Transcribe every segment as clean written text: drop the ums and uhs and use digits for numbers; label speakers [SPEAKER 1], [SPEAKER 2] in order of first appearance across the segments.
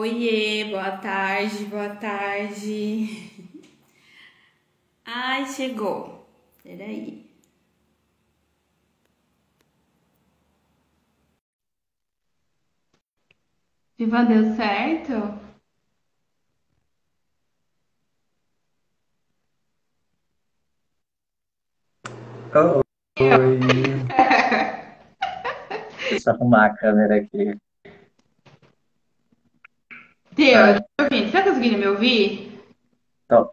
[SPEAKER 1] Oiê, boa tarde, boa tarde. Ai, chegou. Peraí. Viva, deu certo?
[SPEAKER 2] Oi, deixa eu arrumar a câmera aqui.
[SPEAKER 1] Deu, eu tô
[SPEAKER 2] Tá,
[SPEAKER 1] me ouvindo. Você tá conseguindo me ouvir?
[SPEAKER 2] tô.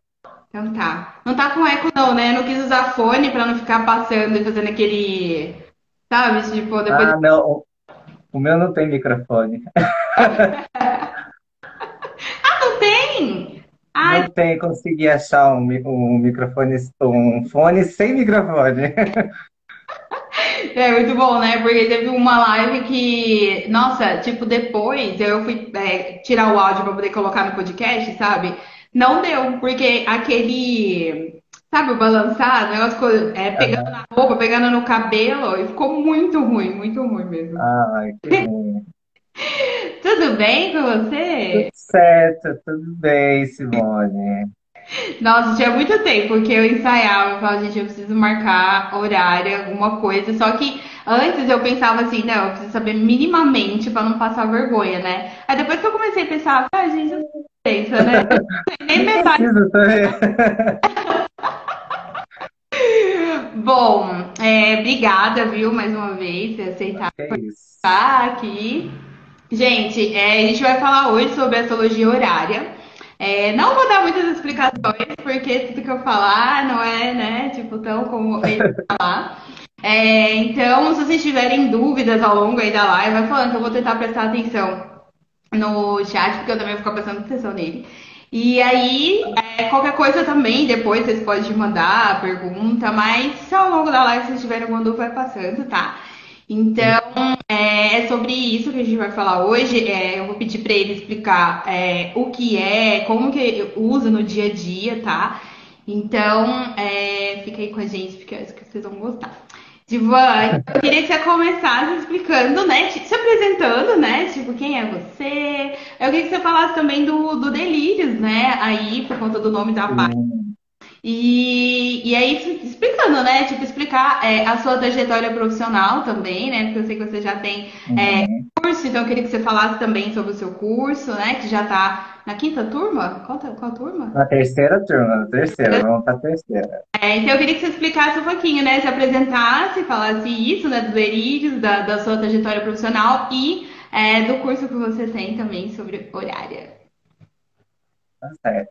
[SPEAKER 1] Então tá. Não tá com eco não, né? Eu não quis usar fone pra não ficar passando e fazendo aquele... Sabe, tipo, depois...
[SPEAKER 2] Ah, não, o meu não tem microfone.
[SPEAKER 1] Ah, não tem? Ai,
[SPEAKER 2] Não tem, consegui achar um microfone, um fone sem microfone.
[SPEAKER 1] é muito bom, né? Porque teve uma live que, nossa, tipo, depois eu fui tirar o áudio pra poder colocar no podcast, sabe? Não deu, porque aquele, sabe, o balançar, o negócio ficou pegando
[SPEAKER 2] Aham.
[SPEAKER 1] na roupa, pegando no cabelo, e ficou muito ruim mesmo.
[SPEAKER 2] Ai, que ruim.
[SPEAKER 1] Tudo bem com
[SPEAKER 2] Tudo
[SPEAKER 1] você?
[SPEAKER 2] certo, tudo bem, Simone.
[SPEAKER 1] Nossa, tinha muito tempo que eu ensaiava, eu falava, gente, eu preciso marcar horário, alguma coisa. Só que antes eu pensava assim, não, eu preciso saber minimamente pra não passar vergonha, né? Aí depois que eu comecei a pensar, ah, gente, não pensa, né? Nem
[SPEAKER 2] Não
[SPEAKER 1] metade.
[SPEAKER 2] precisa também.
[SPEAKER 1] Bom, obrigada, viu, mais uma vez, por aceitar
[SPEAKER 2] Que isso.
[SPEAKER 1] estar aqui. Gente, a gente vai falar hoje sobre astrologia horária. Não vou dar muitas explicações, porque tudo que eu falar não é, né, tipo, tão como ele falar. Então, se vocês tiverem dúvidas ao longo aí da live, vai falando que eu vou tentar prestar atenção no chat, porque eu também vou ficar prestando atenção nele. E aí, qualquer coisa também, depois vocês podem mandar a pergunta, mas se ao longo da live vocês tiverem alguma dúvida, vai passando, tá? Então, é sobre isso que a gente vai falar hoje. Eu vou pedir para ele explicar o que é, como que usa no dia a dia, tá? Então, fica aí com a gente, porque eu acho que vocês vão gostar. Divan, eu queria que você começasse explicando, né? Se apresentando, né? Tipo, quem é você? Eu queria que você falasse também do Delírios, né? Aí, por conta do nome da página.
[SPEAKER 2] Sim.
[SPEAKER 1] E aí, explicando, né? Tipo, explicar a sua trajetória profissional também, né? Porque eu sei que você já tem
[SPEAKER 2] Uhum.
[SPEAKER 1] curso, então eu queria que você falasse também sobre o seu curso, né? Que já tá na quinta turma? Qual turma?
[SPEAKER 2] Na terceira turma, na terceira, vamos para a terceira.
[SPEAKER 1] Então eu queria que você explicasse um pouquinho, né? Se apresentasse, falasse isso, né? Do Delírios, da sua trajetória profissional e do curso que você tem também sobre horária.
[SPEAKER 2] Tá certo.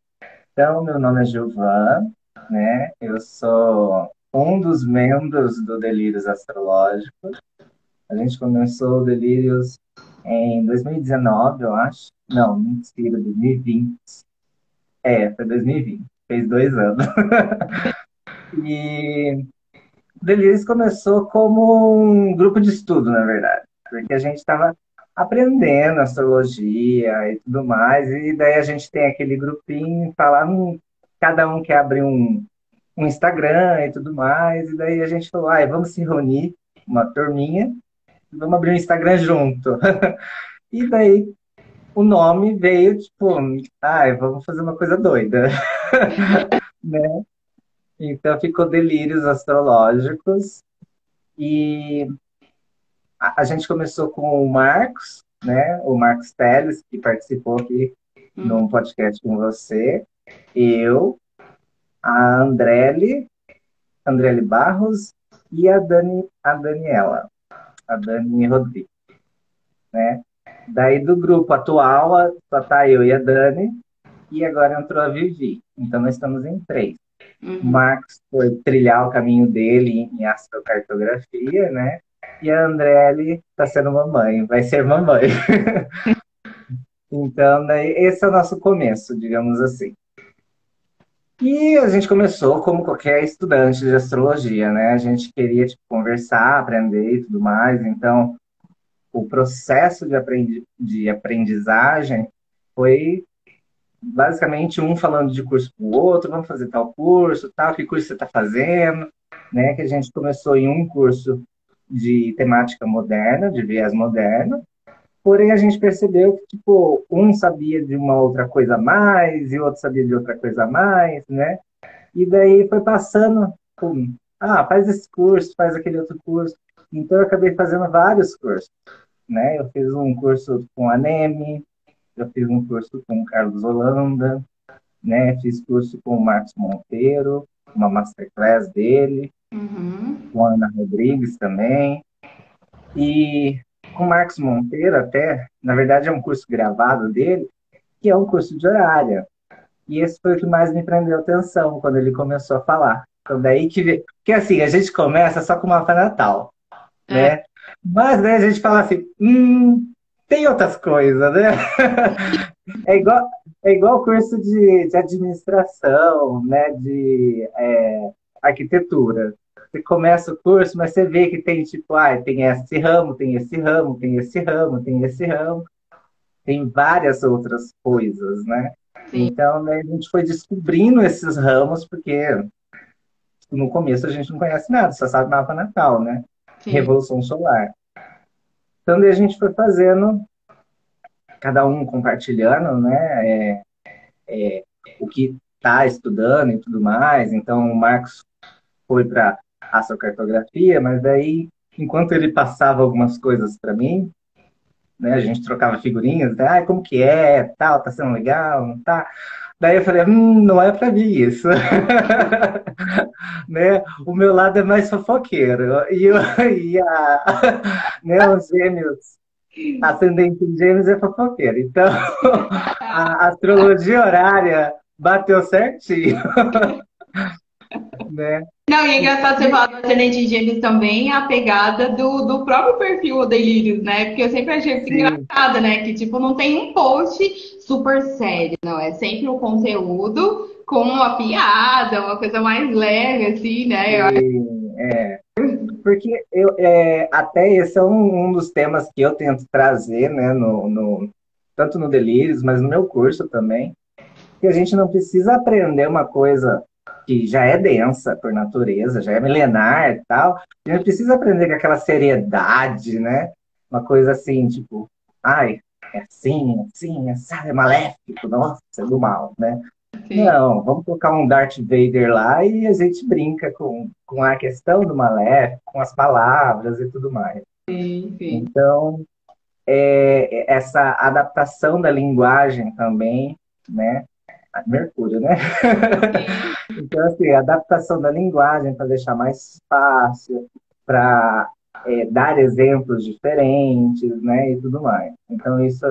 [SPEAKER 2] Então, meu nome é Gilvan, né? Eu sou um dos membros do Delírios Astrológico. A gente começou o Delírios em 2019, eu acho. Não, mentira, 2020. Foi 2020. Fez 2 anos. E o Delírios começou como um grupo de estudo, na verdade. Porque a gente estava aprendendo astrologia e tudo mais. E daí a gente tem aquele grupinho, fala, cada um quer abrir um Instagram e tudo mais. E daí a gente falou, vamos se reunir, uma turminha, e vamos abrir um Instagram junto. E daí o nome veio, tipo, vamos fazer uma coisa doida, né? Então ficou Delírios Astrológicos. E a gente começou com o Marcos, né? O Marcos Teles, que participou aqui
[SPEAKER 1] Uhum.
[SPEAKER 2] num podcast com você. Eu, a Andrele Barros e a Daniela, a Dani Rodrigues, né? Daí do grupo atual, só tá eu e a Dani, e agora entrou a Vivi. Então nós estamos em três. O
[SPEAKER 1] Uhum.
[SPEAKER 2] Marcos foi trilhar o caminho dele em astrocartografia, né? E a Andrelli está sendo mamãe, vai ser mamãe. Então, daí, esse é o nosso começo, digamos assim. E a gente começou como qualquer estudante de astrologia, né? A gente queria tipo, conversar, aprender e tudo mais. Então, o processo de aprendizagem foi basicamente um falando de curso para o outro, vamos fazer tal curso, tal, que curso você está fazendo, né? Que a gente começou em um curso de temática moderna, de viés moderno, Porém, a gente percebeu que, tipo, um sabia de uma outra coisa a mais, e o outro sabia de outra coisa a mais, né? E daí foi passando, com, faz esse curso, faz aquele outro curso. Então, eu acabei fazendo vários cursos, né? Eu fiz um curso com a Neme, eu fiz um curso com o Carlos Holanda, né? Fiz curso com o Marcos Monteiro, uma masterclass dele,
[SPEAKER 1] Uhum.
[SPEAKER 2] com a Ana Rodrigues também. E com o Marcos Monteiro até, na verdade é um curso gravado dele, que é um curso de horária. E esse foi o que mais me prendeu a atenção quando ele começou a falar. Então daí que assim, a gente começa só com uma mapa natal,
[SPEAKER 1] É,
[SPEAKER 2] né? Mas daí a gente fala assim, tem outras coisas, né? É igual, é igual o curso de administração, né? De arquitetura. Você começa o curso, mas você vê que tem tipo, tem esse ramo, tem esse ramo, tem esse ramo, tem esse ramo, tem várias outras coisas, né?
[SPEAKER 1] sim,
[SPEAKER 2] Então, né, a gente foi descobrindo esses ramos, porque no começo a gente não conhece nada, só sabe mapa natal, né?
[SPEAKER 1] sim.
[SPEAKER 2] Revolução solar. Então, daí a gente foi fazendo, cada um compartilhando, né, o que está estudando e tudo mais. Então, o Marcos foi para astrocartografia, mas daí, enquanto ele passava algumas coisas para mim, né, a gente trocava figurinhas, né, como que é, tal, tá sendo legal, não tá? Daí eu falei, não é para mim isso. Né? O meu lado é mais fofoqueiro. Né, os gêmeos, ascendente em gêmeos é fofoqueiro. Então, a astrologia horária bateu certinho, né?
[SPEAKER 1] Não, e é engraçado você falar do ascendente de gêmeos também, a pegada do próprio perfil Delírios, né? Porque eu sempre achei muito
[SPEAKER 2] Sim,
[SPEAKER 1] engraçada, né? Que, tipo, não tem um post super sério, não. É sempre o conteúdo com uma piada, uma coisa mais leve, assim, né?
[SPEAKER 2] sim, porque até esse é um dos temas que eu tento trazer, né, tanto no Delírios, mas no meu curso também, que a gente não precisa aprender uma coisa que já é densa por natureza, já é milenar e tal, a gente precisa aprender com aquela seriedade, né? Uma coisa assim, tipo, ai, é assim, é maléfico, nossa, é do mal, né?
[SPEAKER 1] Sim,
[SPEAKER 2] Não, vamos colocar um Darth Vader lá e a gente brinca com a questão do maléfico, com as palavras e tudo mais.
[SPEAKER 1] sim, sim.
[SPEAKER 2] Então, essa adaptação da linguagem também, né? Mercúrio, né? Então, assim, a adaptação da linguagem para deixar mais fácil, para dar exemplos diferentes, né? E tudo mais. Então, isso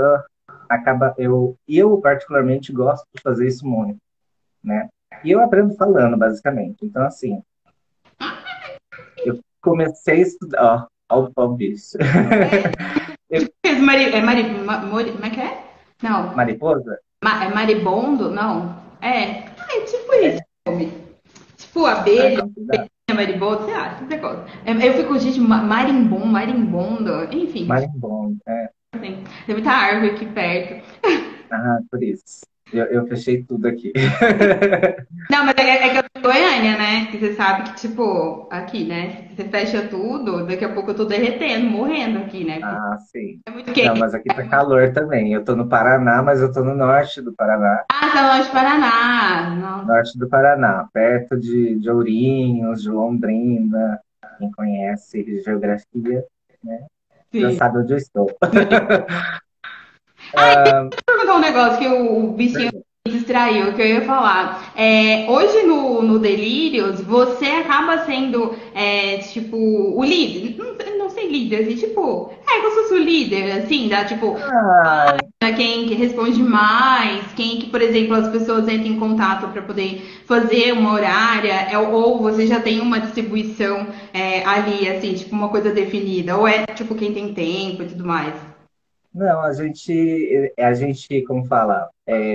[SPEAKER 2] acaba. Eu particularmente gosto de fazer isso muito, né? E eu aprendo falando, basicamente. Então, assim, eu comecei a estudar. Ó, bicho. Eu-
[SPEAKER 1] Como é que é? Não.
[SPEAKER 2] Mariposa?
[SPEAKER 1] É maribondo? Não. É tipo isso,
[SPEAKER 2] É,
[SPEAKER 1] nome. Tipo abelha,
[SPEAKER 2] então, tá.
[SPEAKER 1] maribondo, sei lá, você gosta. Eu fico, gente, marimbondo, enfim.
[SPEAKER 2] Marimbondo.
[SPEAKER 1] Assim, tem muita árvore aqui perto.
[SPEAKER 2] Por isso. Eu fechei tudo aqui.
[SPEAKER 1] Não, mas é que eu sou Goiânia, né? Que você sabe que, tipo, aqui, né? Você fecha tudo, daqui a pouco eu tô derretendo, morrendo aqui, né? Porque
[SPEAKER 2] Sim.
[SPEAKER 1] é muito
[SPEAKER 2] Não,
[SPEAKER 1] quente.
[SPEAKER 2] mas aqui tá calor também. Eu tô no Paraná, mas eu tô no norte do Paraná.
[SPEAKER 1] Ah, tá longe de Paraná. Nossa,
[SPEAKER 2] Norte do Paraná, perto de Ourinhos, de Londrina. Quem conhece geografia, né, já
[SPEAKER 1] sim.
[SPEAKER 2] sabe onde eu estou.
[SPEAKER 1] Perguntar um negócio que o bichinho me distraiu, que eu ia falar. Hoje no Delírios, você acaba sendo, tipo, o líder. Não sei líder, assim, tipo, como se fosse o líder, assim, da, tipo,
[SPEAKER 2] Ah,
[SPEAKER 1] quem que responde mais, quem que, por exemplo, as pessoas entram em contato para poder fazer uma horária, ou você já tem uma distribuição ali, assim, tipo, uma coisa definida, ou é, tipo, quem tem tempo e tudo mais.
[SPEAKER 2] não, a gente, como fala,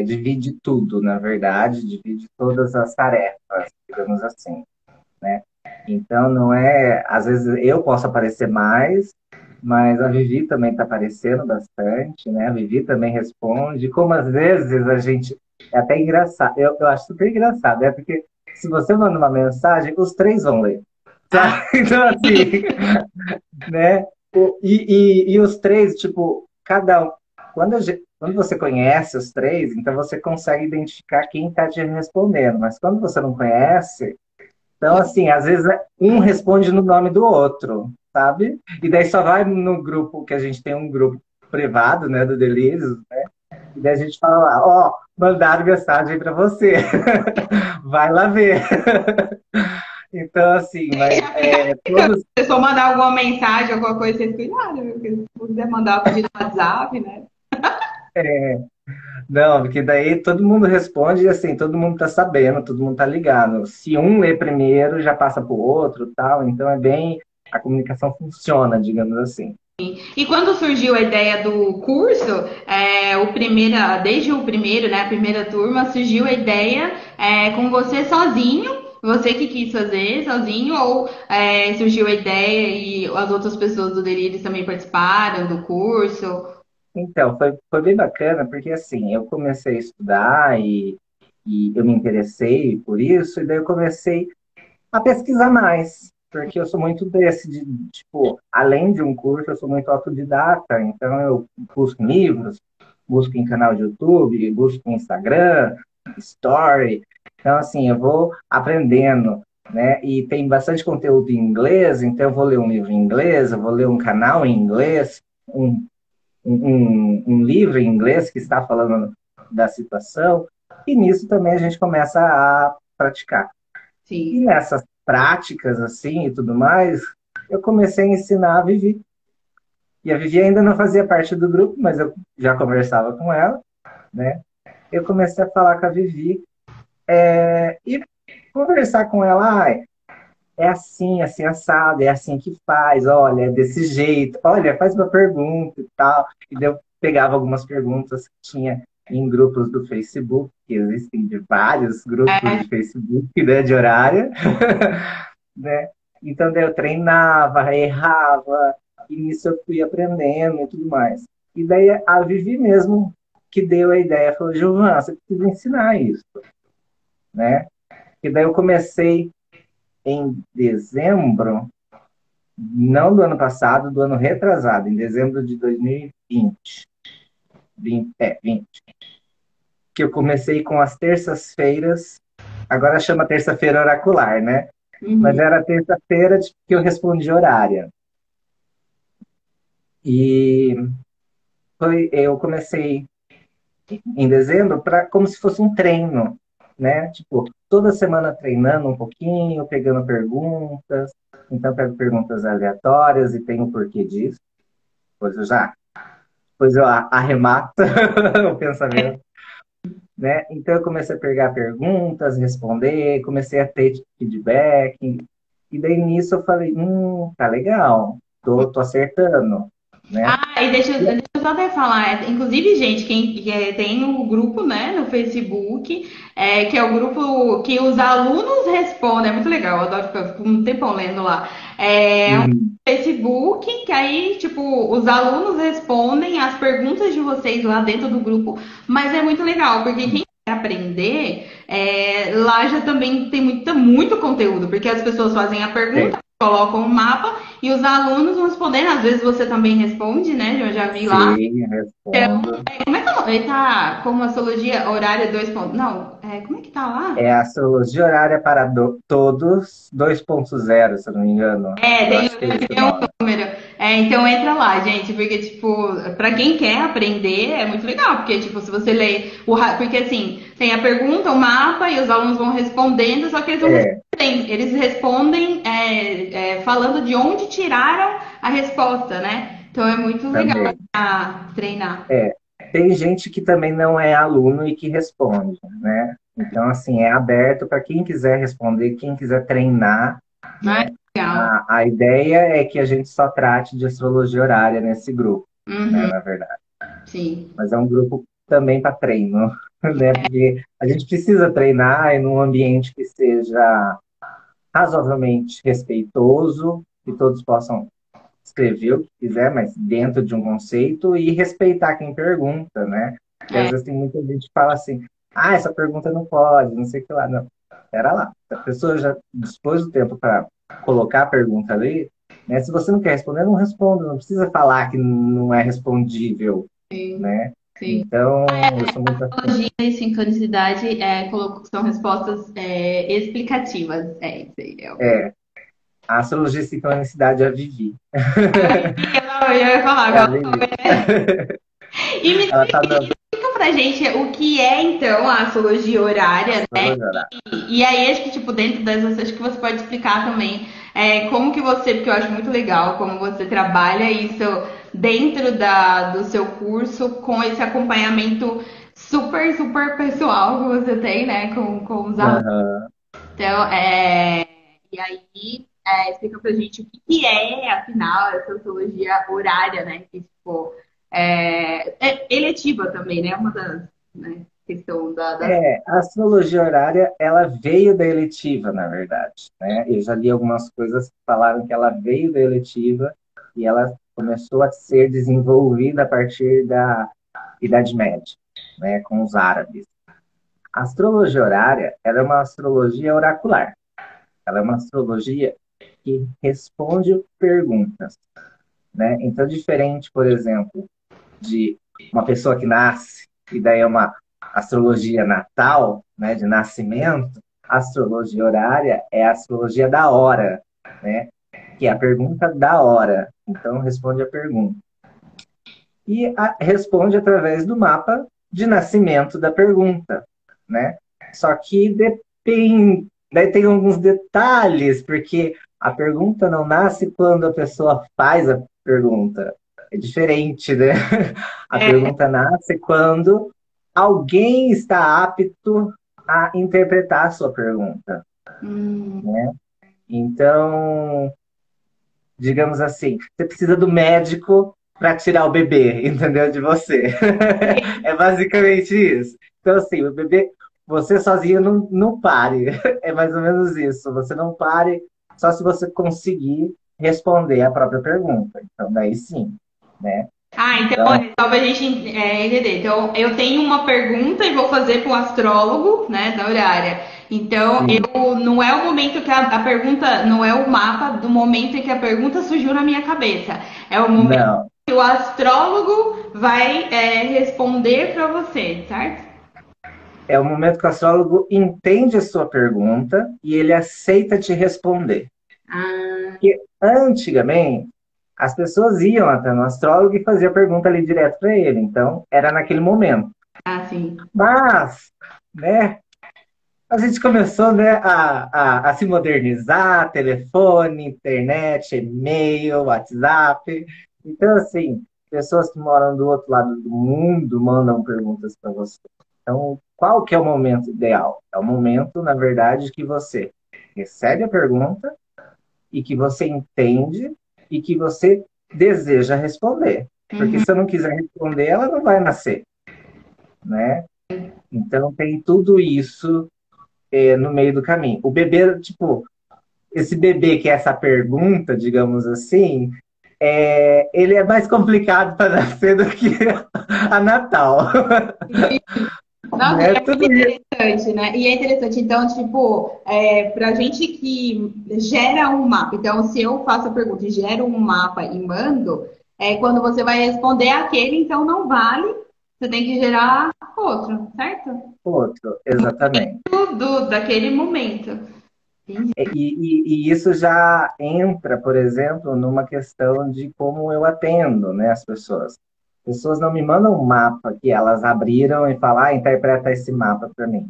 [SPEAKER 2] divide tudo, na verdade, divide todas as tarefas, digamos assim, né? Então, não é. Às vezes eu posso aparecer mais, mas a Vivi também está aparecendo bastante, né? A Vivi também responde. Como às vezes a gente. É até engraçado, eu acho super engraçado, porque se você manda uma mensagem, os três vão ler.
[SPEAKER 1] Ah,
[SPEAKER 2] Sabe? Então, assim, né? E os três, tipo. cada um, quando você conhece os três, então você consegue identificar quem está te respondendo. Mas quando você não conhece, então, assim, às vezes um responde no nome do outro, sabe? E daí só vai no grupo, que a gente tem um grupo privado, né, do Delírios, e daí a gente fala lá, ó, mandaram mensagem para você, vai lá ver. Então, assim,
[SPEAKER 1] E
[SPEAKER 2] mas
[SPEAKER 1] já fica a dica,
[SPEAKER 2] todos.
[SPEAKER 1] se for mandar alguma mensagem, alguma coisa, vocês cuidado, viu? Porque se quiser mandar pedir no WhatsApp, né?
[SPEAKER 2] Não, porque daí todo mundo responde e assim, todo mundo tá sabendo, todo mundo tá ligado. Se um lê primeiro, já passa pro outro, tal, então é bem, a comunicação funciona, digamos assim.
[SPEAKER 1] E quando surgiu a ideia do curso, desde o primeiro, né, a primeira turma, surgiu a ideia com você sozinho, você que quis fazer sozinho, ou surgiu a ideia e as outras pessoas do Delírios também participaram do curso?
[SPEAKER 2] Então, foi bem bacana, porque assim, eu comecei a estudar e eu me interessei por isso, e daí eu comecei a pesquisar mais, porque eu sou muito desse, de, tipo, além de um curso, eu sou muito autodidata, então eu busco em livros, busco em canal de YouTube, busco em Instagram, Story, então assim, eu vou aprendendo, né, e tem bastante conteúdo em inglês, então eu vou ler um livro em inglês, eu vou ler um canal em inglês, um livro em inglês que está falando da situação, e nisso também a gente começa a praticar. E
[SPEAKER 1] Sim.
[SPEAKER 2] nessas práticas, assim, e tudo mais, eu comecei a ensinar a Vivi. E a Vivi ainda não fazia parte do grupo, mas eu já conversava com ela, né? Eu comecei a falar com a Vivi e conversar com ela, é assim, assim, assado, é assim que faz, olha, é desse jeito, olha, faz uma pergunta e tal. E daí eu pegava algumas perguntas que tinha em grupos do Facebook, que existem de vários grupos de Facebook, né, de horária, né? Então daí eu treinava, errava, e nisso eu fui aprendendo e tudo mais. E daí a Vivi mesmo que deu a ideia, falou, Giovana, você precisa ensinar isso, né? E daí eu comecei em dezembro, não do ano passado, do ano retrasado, em dezembro de 2020, 20, que eu comecei com as terças-feiras, agora chama terça-feira oracular, né? Mas
[SPEAKER 1] Uhum.
[SPEAKER 2] era terça-feira que eu respondi horária. E eu comecei em dezembro como se fosse um treino, né? Tipo, toda semana treinando um pouquinho, pegando perguntas. Então, pego perguntas aleatórias e tem o porquê disso. Depois eu arremato o pensamento, né? Então, eu comecei a pegar perguntas, responder, comecei a ter feedback. E daí, nisso, eu falei, tá legal, tô acertando, né?
[SPEAKER 1] Ah, e deixa eu só até falar, inclusive, gente, tem o grupo, né, no Facebook, que é o grupo que os alunos respondem, é muito legal, eu adoro ficar fico um tempão lendo lá. É um
[SPEAKER 2] Uhum.
[SPEAKER 1] Facebook que aí, tipo, os alunos respondem as perguntas de vocês lá dentro do grupo, mas é muito legal, porque quem quer aprender, lá já também tem muito conteúdo, porque as pessoas fazem a pergunta,
[SPEAKER 2] Tem.
[SPEAKER 1] colocam o mapa e os alunos vão respondendo. Às vezes você também responde, né? Eu já vi lá.
[SPEAKER 2] Sim, respondo.
[SPEAKER 1] Como é que é o nome? Ele tá como astrologia horária 2 pontos. Não, como é que tá lá?
[SPEAKER 2] É a astrologia horária para todos 2.0, se eu não me engano. Eu
[SPEAKER 1] Tem,
[SPEAKER 2] acho que é esse o
[SPEAKER 1] tem um
[SPEAKER 2] nome.
[SPEAKER 1] número. Então entra lá, gente, porque, tipo, pra quem quer aprender, é muito legal, porque, tipo, se você lê porque assim, tem a pergunta, o mapa, e os alunos vão respondendo, só que eles não
[SPEAKER 2] É,
[SPEAKER 1] respondem, eles respondem falando de onde tiraram a resposta, né? Então é muito legal
[SPEAKER 2] também.
[SPEAKER 1] pra treinar.
[SPEAKER 2] É. Tem gente que também não é aluno e que responde, né? Então, assim, é aberto para quem quiser responder, quem quiser treinar,
[SPEAKER 1] Ah,
[SPEAKER 2] né?
[SPEAKER 1] legal.
[SPEAKER 2] A ideia é que a gente só trate de astrologia horária nesse grupo, né,
[SPEAKER 1] Uhum,
[SPEAKER 2] na verdade.
[SPEAKER 1] sim.
[SPEAKER 2] Mas é um grupo também para treino, né? Porque a gente precisa treinar em um ambiente que seja razoavelmente respeitoso, que todos possam escrever o que quiser, mas dentro de um conceito e respeitar quem pergunta, né? Porque às
[SPEAKER 1] É,
[SPEAKER 2] vezes tem muita gente que fala assim, essa pergunta não pode, não sei o que lá. Não, espera lá. Se a pessoa já dispôs o tempo para colocar a pergunta ali, né? Se você não quer responder, não responda, não precisa falar que não é respondível,
[SPEAKER 1] Sim,
[SPEAKER 2] né?
[SPEAKER 1] sim.
[SPEAKER 2] Então, eu sou muito assim.
[SPEAKER 1] Analogia e sincronicidade são respostas explicativas. É isso aí.
[SPEAKER 2] É, a astrologia e sincronicidade eu vivi.
[SPEAKER 1] Eu ia falar,
[SPEAKER 2] É a
[SPEAKER 1] qual
[SPEAKER 2] Vivi.
[SPEAKER 1] e me
[SPEAKER 2] Ela tá na
[SPEAKER 1] explica pra gente o que é, então, a astrologia horária, né?
[SPEAKER 2] astrologia oral.
[SPEAKER 1] E aí, acho que, tipo, dentro dessas, acho que você pode explicar também como que você, porque eu acho muito legal como você trabalha isso dentro do seu curso, com esse acompanhamento super, super pessoal que você tem, né, com os alunos.
[SPEAKER 2] Aham.
[SPEAKER 1] Então, e aí, explica pra gente o que que é, afinal, essa astrologia horária, né? Que, tipo, é eletiva também, né? Uma das, né, questão das.
[SPEAKER 2] A astrologia horária, ela veio da eletiva, na verdade, né? Eu já li algumas coisas que falaram que ela veio da eletiva e ela começou a ser desenvolvida a partir da Idade Média, né, com os árabes. A astrologia horária, ela é uma astrologia oracular. Ela é uma astrologia que responde perguntas, né? Então, diferente, por exemplo, de uma pessoa que nasce, e daí é uma astrologia natal, né, de nascimento, a astrologia horária é a astrologia da hora, né, que é a pergunta da hora. Então, responde a pergunta. Responde através do mapa de nascimento da pergunta, né? Só que depende, daí tem alguns detalhes, porque a pergunta não nasce quando a pessoa faz a pergunta. É diferente, né? A pergunta nasce quando alguém está apto a interpretar a sua pergunta,
[SPEAKER 1] Hum,
[SPEAKER 2] né? Então, digamos assim, você precisa do médico para tirar o bebê, entendeu? De você. É basicamente isso. Então, assim, o bebê, você sozinho não pare. É mais ou menos isso. Você não pare só se você conseguir responder a própria pergunta. Então, daí sim, né?
[SPEAKER 1] então,
[SPEAKER 2] Então,
[SPEAKER 1] só pra gente entender. Então, eu tenho uma pergunta e vou fazer para o astrólogo, né, da horária. Então,
[SPEAKER 2] sim,
[SPEAKER 1] não é o momento que a pergunta, não é o mapa do momento em que a pergunta surgiu na minha cabeça. É o momento
[SPEAKER 2] não.
[SPEAKER 1] que o astrólogo vai responder para você, certo?
[SPEAKER 2] É o momento que o astrólogo entende a sua pergunta e ele aceita te responder.
[SPEAKER 1] Ah,
[SPEAKER 2] Porque antigamente as pessoas iam até no astrólogo e faziam a pergunta ali direto para ele. Então, era naquele momento.
[SPEAKER 1] sim.
[SPEAKER 2] Mas, né, a gente começou, né, a se modernizar, telefone, internet, e-mail, WhatsApp. Então, assim, pessoas que moram do outro lado do mundo mandam perguntas para você. Então, qual que é o momento ideal? É o momento, na verdade, que você recebe a pergunta e que você entende e que você deseja responder. Porque
[SPEAKER 1] Uhum.
[SPEAKER 2] se eu não quiser responder, ela não vai nascer, né? Então tem tudo isso no meio do caminho. O bebê, tipo, esse bebê que é essa pergunta, digamos assim, ele é mais complicado para nascer do que a Natal.
[SPEAKER 1] Nossa,
[SPEAKER 2] Né?
[SPEAKER 1] é muito
[SPEAKER 2] Tudo isso.
[SPEAKER 1] interessante, né? E é interessante, então, tipo, pra gente que gera um mapa, então, se eu faço a pergunta e gero um mapa e mando, quando você vai responder aquele, então não vale, você tem que gerar outro, certo?
[SPEAKER 2] Outro, exatamente.
[SPEAKER 1] Daquele momento. Entendi.
[SPEAKER 2] E isso já entra, por exemplo, numa questão de como eu atendo, né, as pessoas. As pessoas não me mandam um mapa que elas abriram e falam, interpreta esse mapa para mim,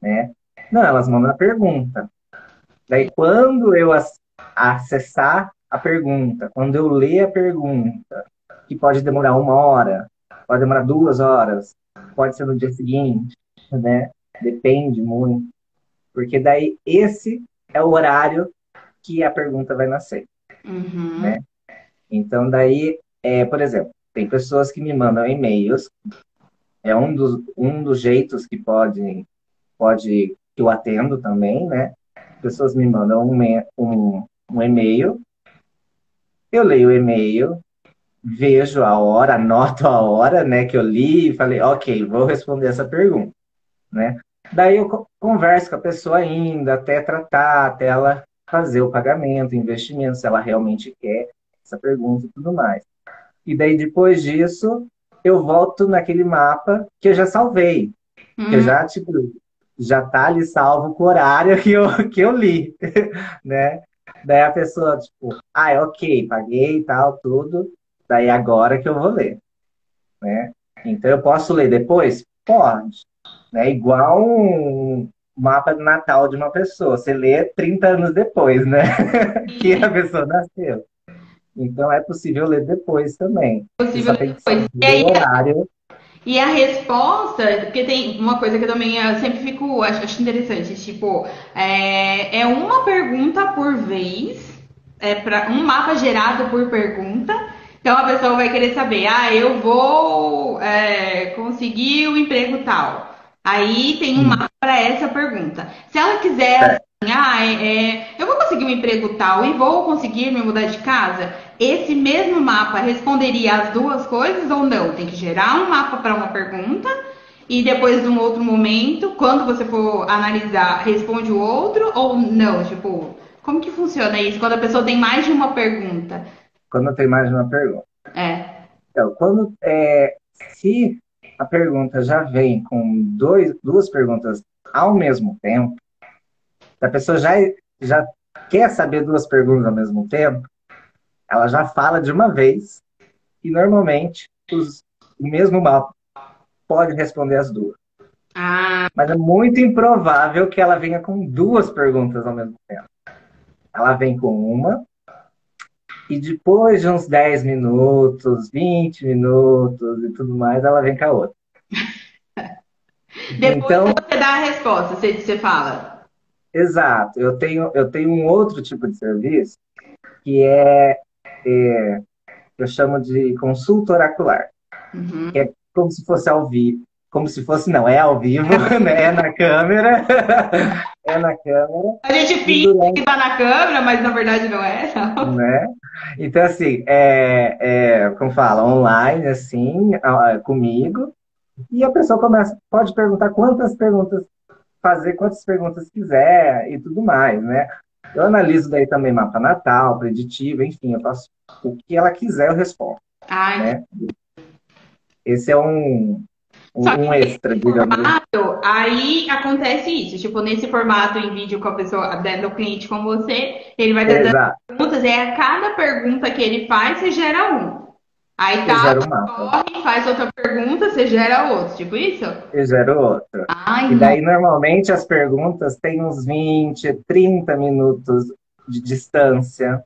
[SPEAKER 2] né? Não, elas mandam a pergunta. Daí, quando eu acessar a pergunta, quando eu ler a pergunta, que pode demorar 1 hora, pode demorar 2 horas, pode ser no dia seguinte, né? Depende muito, porque daí esse é o horário que a pergunta vai nascer,
[SPEAKER 1] Uhum.
[SPEAKER 2] né? Então, daí, por exemplo, tem pessoas que me mandam e-mails, é um dos jeitos que pode que eu atendo também, né? Pessoas me mandam um e-mail, eu leio o e-mail, vejo a hora, anoto a hora, né, que eu li e falei, ok, vou responder essa pergunta, né? Daí eu converso com a pessoa ainda, até tratar, até ela fazer o pagamento, o investimento, se ela realmente quer essa pergunta e tudo mais. E daí, depois disso, eu volto naquele mapa que eu já salvei, que eu
[SPEAKER 1] Hum,
[SPEAKER 2] já, tipo, já tá ali salvo com o horário que eu li, né? Daí a pessoa, tipo, ah, é ok, paguei e tal, tudo, daí agora que eu vou ler, né? Então eu posso ler depois? Pode, né? Igual um mapa de Natal de uma pessoa, você lê 30 anos depois, né? Que a pessoa nasceu. Então é possível ler depois também. Você
[SPEAKER 1] possível
[SPEAKER 2] só tem que
[SPEAKER 1] depois.
[SPEAKER 2] saber o horário.
[SPEAKER 1] E a resposta, porque tem uma coisa que eu também sempre fico, acho interessante, tipo, é uma pergunta por vez, é para um mapa gerado por pergunta. Então a pessoa vai querer saber, eu vou conseguir o emprego tal. Aí tem um
[SPEAKER 2] Hum,
[SPEAKER 1] mapa para essa pergunta. Se ela quiser
[SPEAKER 2] certo.
[SPEAKER 1] assim, eu vou conseguir um emprego tal e vou conseguir me mudar de casa, esse mesmo mapa responderia as duas coisas ou não? Tem que gerar um mapa para uma pergunta e depois, num outro momento, quando você for analisar, responde o outro ou não? Tipo, como que funciona isso quando a pessoa tem mais de uma pergunta?
[SPEAKER 2] Quando tem mais de uma pergunta.
[SPEAKER 1] É.
[SPEAKER 2] Então, se a pergunta já vem com duas perguntas ao mesmo tempo, se a pessoa já quer saber duas perguntas ao mesmo tempo, ela já fala de uma vez e normalmente o mesmo mapa pode responder as duas.
[SPEAKER 1] Ah,
[SPEAKER 2] Mas é muito improvável que ela venha com duas perguntas ao mesmo tempo. Ela vem com uma, e depois de uns 10 minutos, 20 minutos e tudo mais, ela vem com a outra.
[SPEAKER 1] depois
[SPEAKER 2] Então,
[SPEAKER 1] você dá a resposta, você fala.
[SPEAKER 2] exato, eu tenho um outro tipo de serviço que é eu chamo de consulta oracular,
[SPEAKER 1] Uhum.
[SPEAKER 2] que é como se fosse ao vivo, como se fosse, não, é ao vivo, né? É na câmera, é na câmera,
[SPEAKER 1] A gente
[SPEAKER 2] e
[SPEAKER 1] finge que
[SPEAKER 2] durante,
[SPEAKER 1] tá na câmera, mas na verdade não é, não.
[SPEAKER 2] né? Então, assim, como fala, online, assim, comigo, e a pessoa pode perguntar fazer quantas perguntas quiser e tudo mais, né? Eu analiso daí também mapa natal, preditivo, enfim, eu faço o que ela quiser, eu respondo,
[SPEAKER 1] Ai,
[SPEAKER 2] né? Esse é
[SPEAKER 1] só
[SPEAKER 2] um
[SPEAKER 1] que
[SPEAKER 2] extra, digamos assim.
[SPEAKER 1] aí acontece isso, tipo, nesse formato em vídeo com a pessoa, dando o cliente com você, ele vai ter
[SPEAKER 2] Exato,
[SPEAKER 1] perguntas, e a cada pergunta que ele faz, você gera um. Aí
[SPEAKER 2] eu
[SPEAKER 1] tá,
[SPEAKER 2] gero um mapa,
[SPEAKER 1] corre, faz outra pergunta, você gera outro, tipo isso?
[SPEAKER 2] eu gero outro.
[SPEAKER 1] Ai,
[SPEAKER 2] E
[SPEAKER 1] não.
[SPEAKER 2] daí, normalmente, as perguntas têm uns 20, 30 minutos de distância.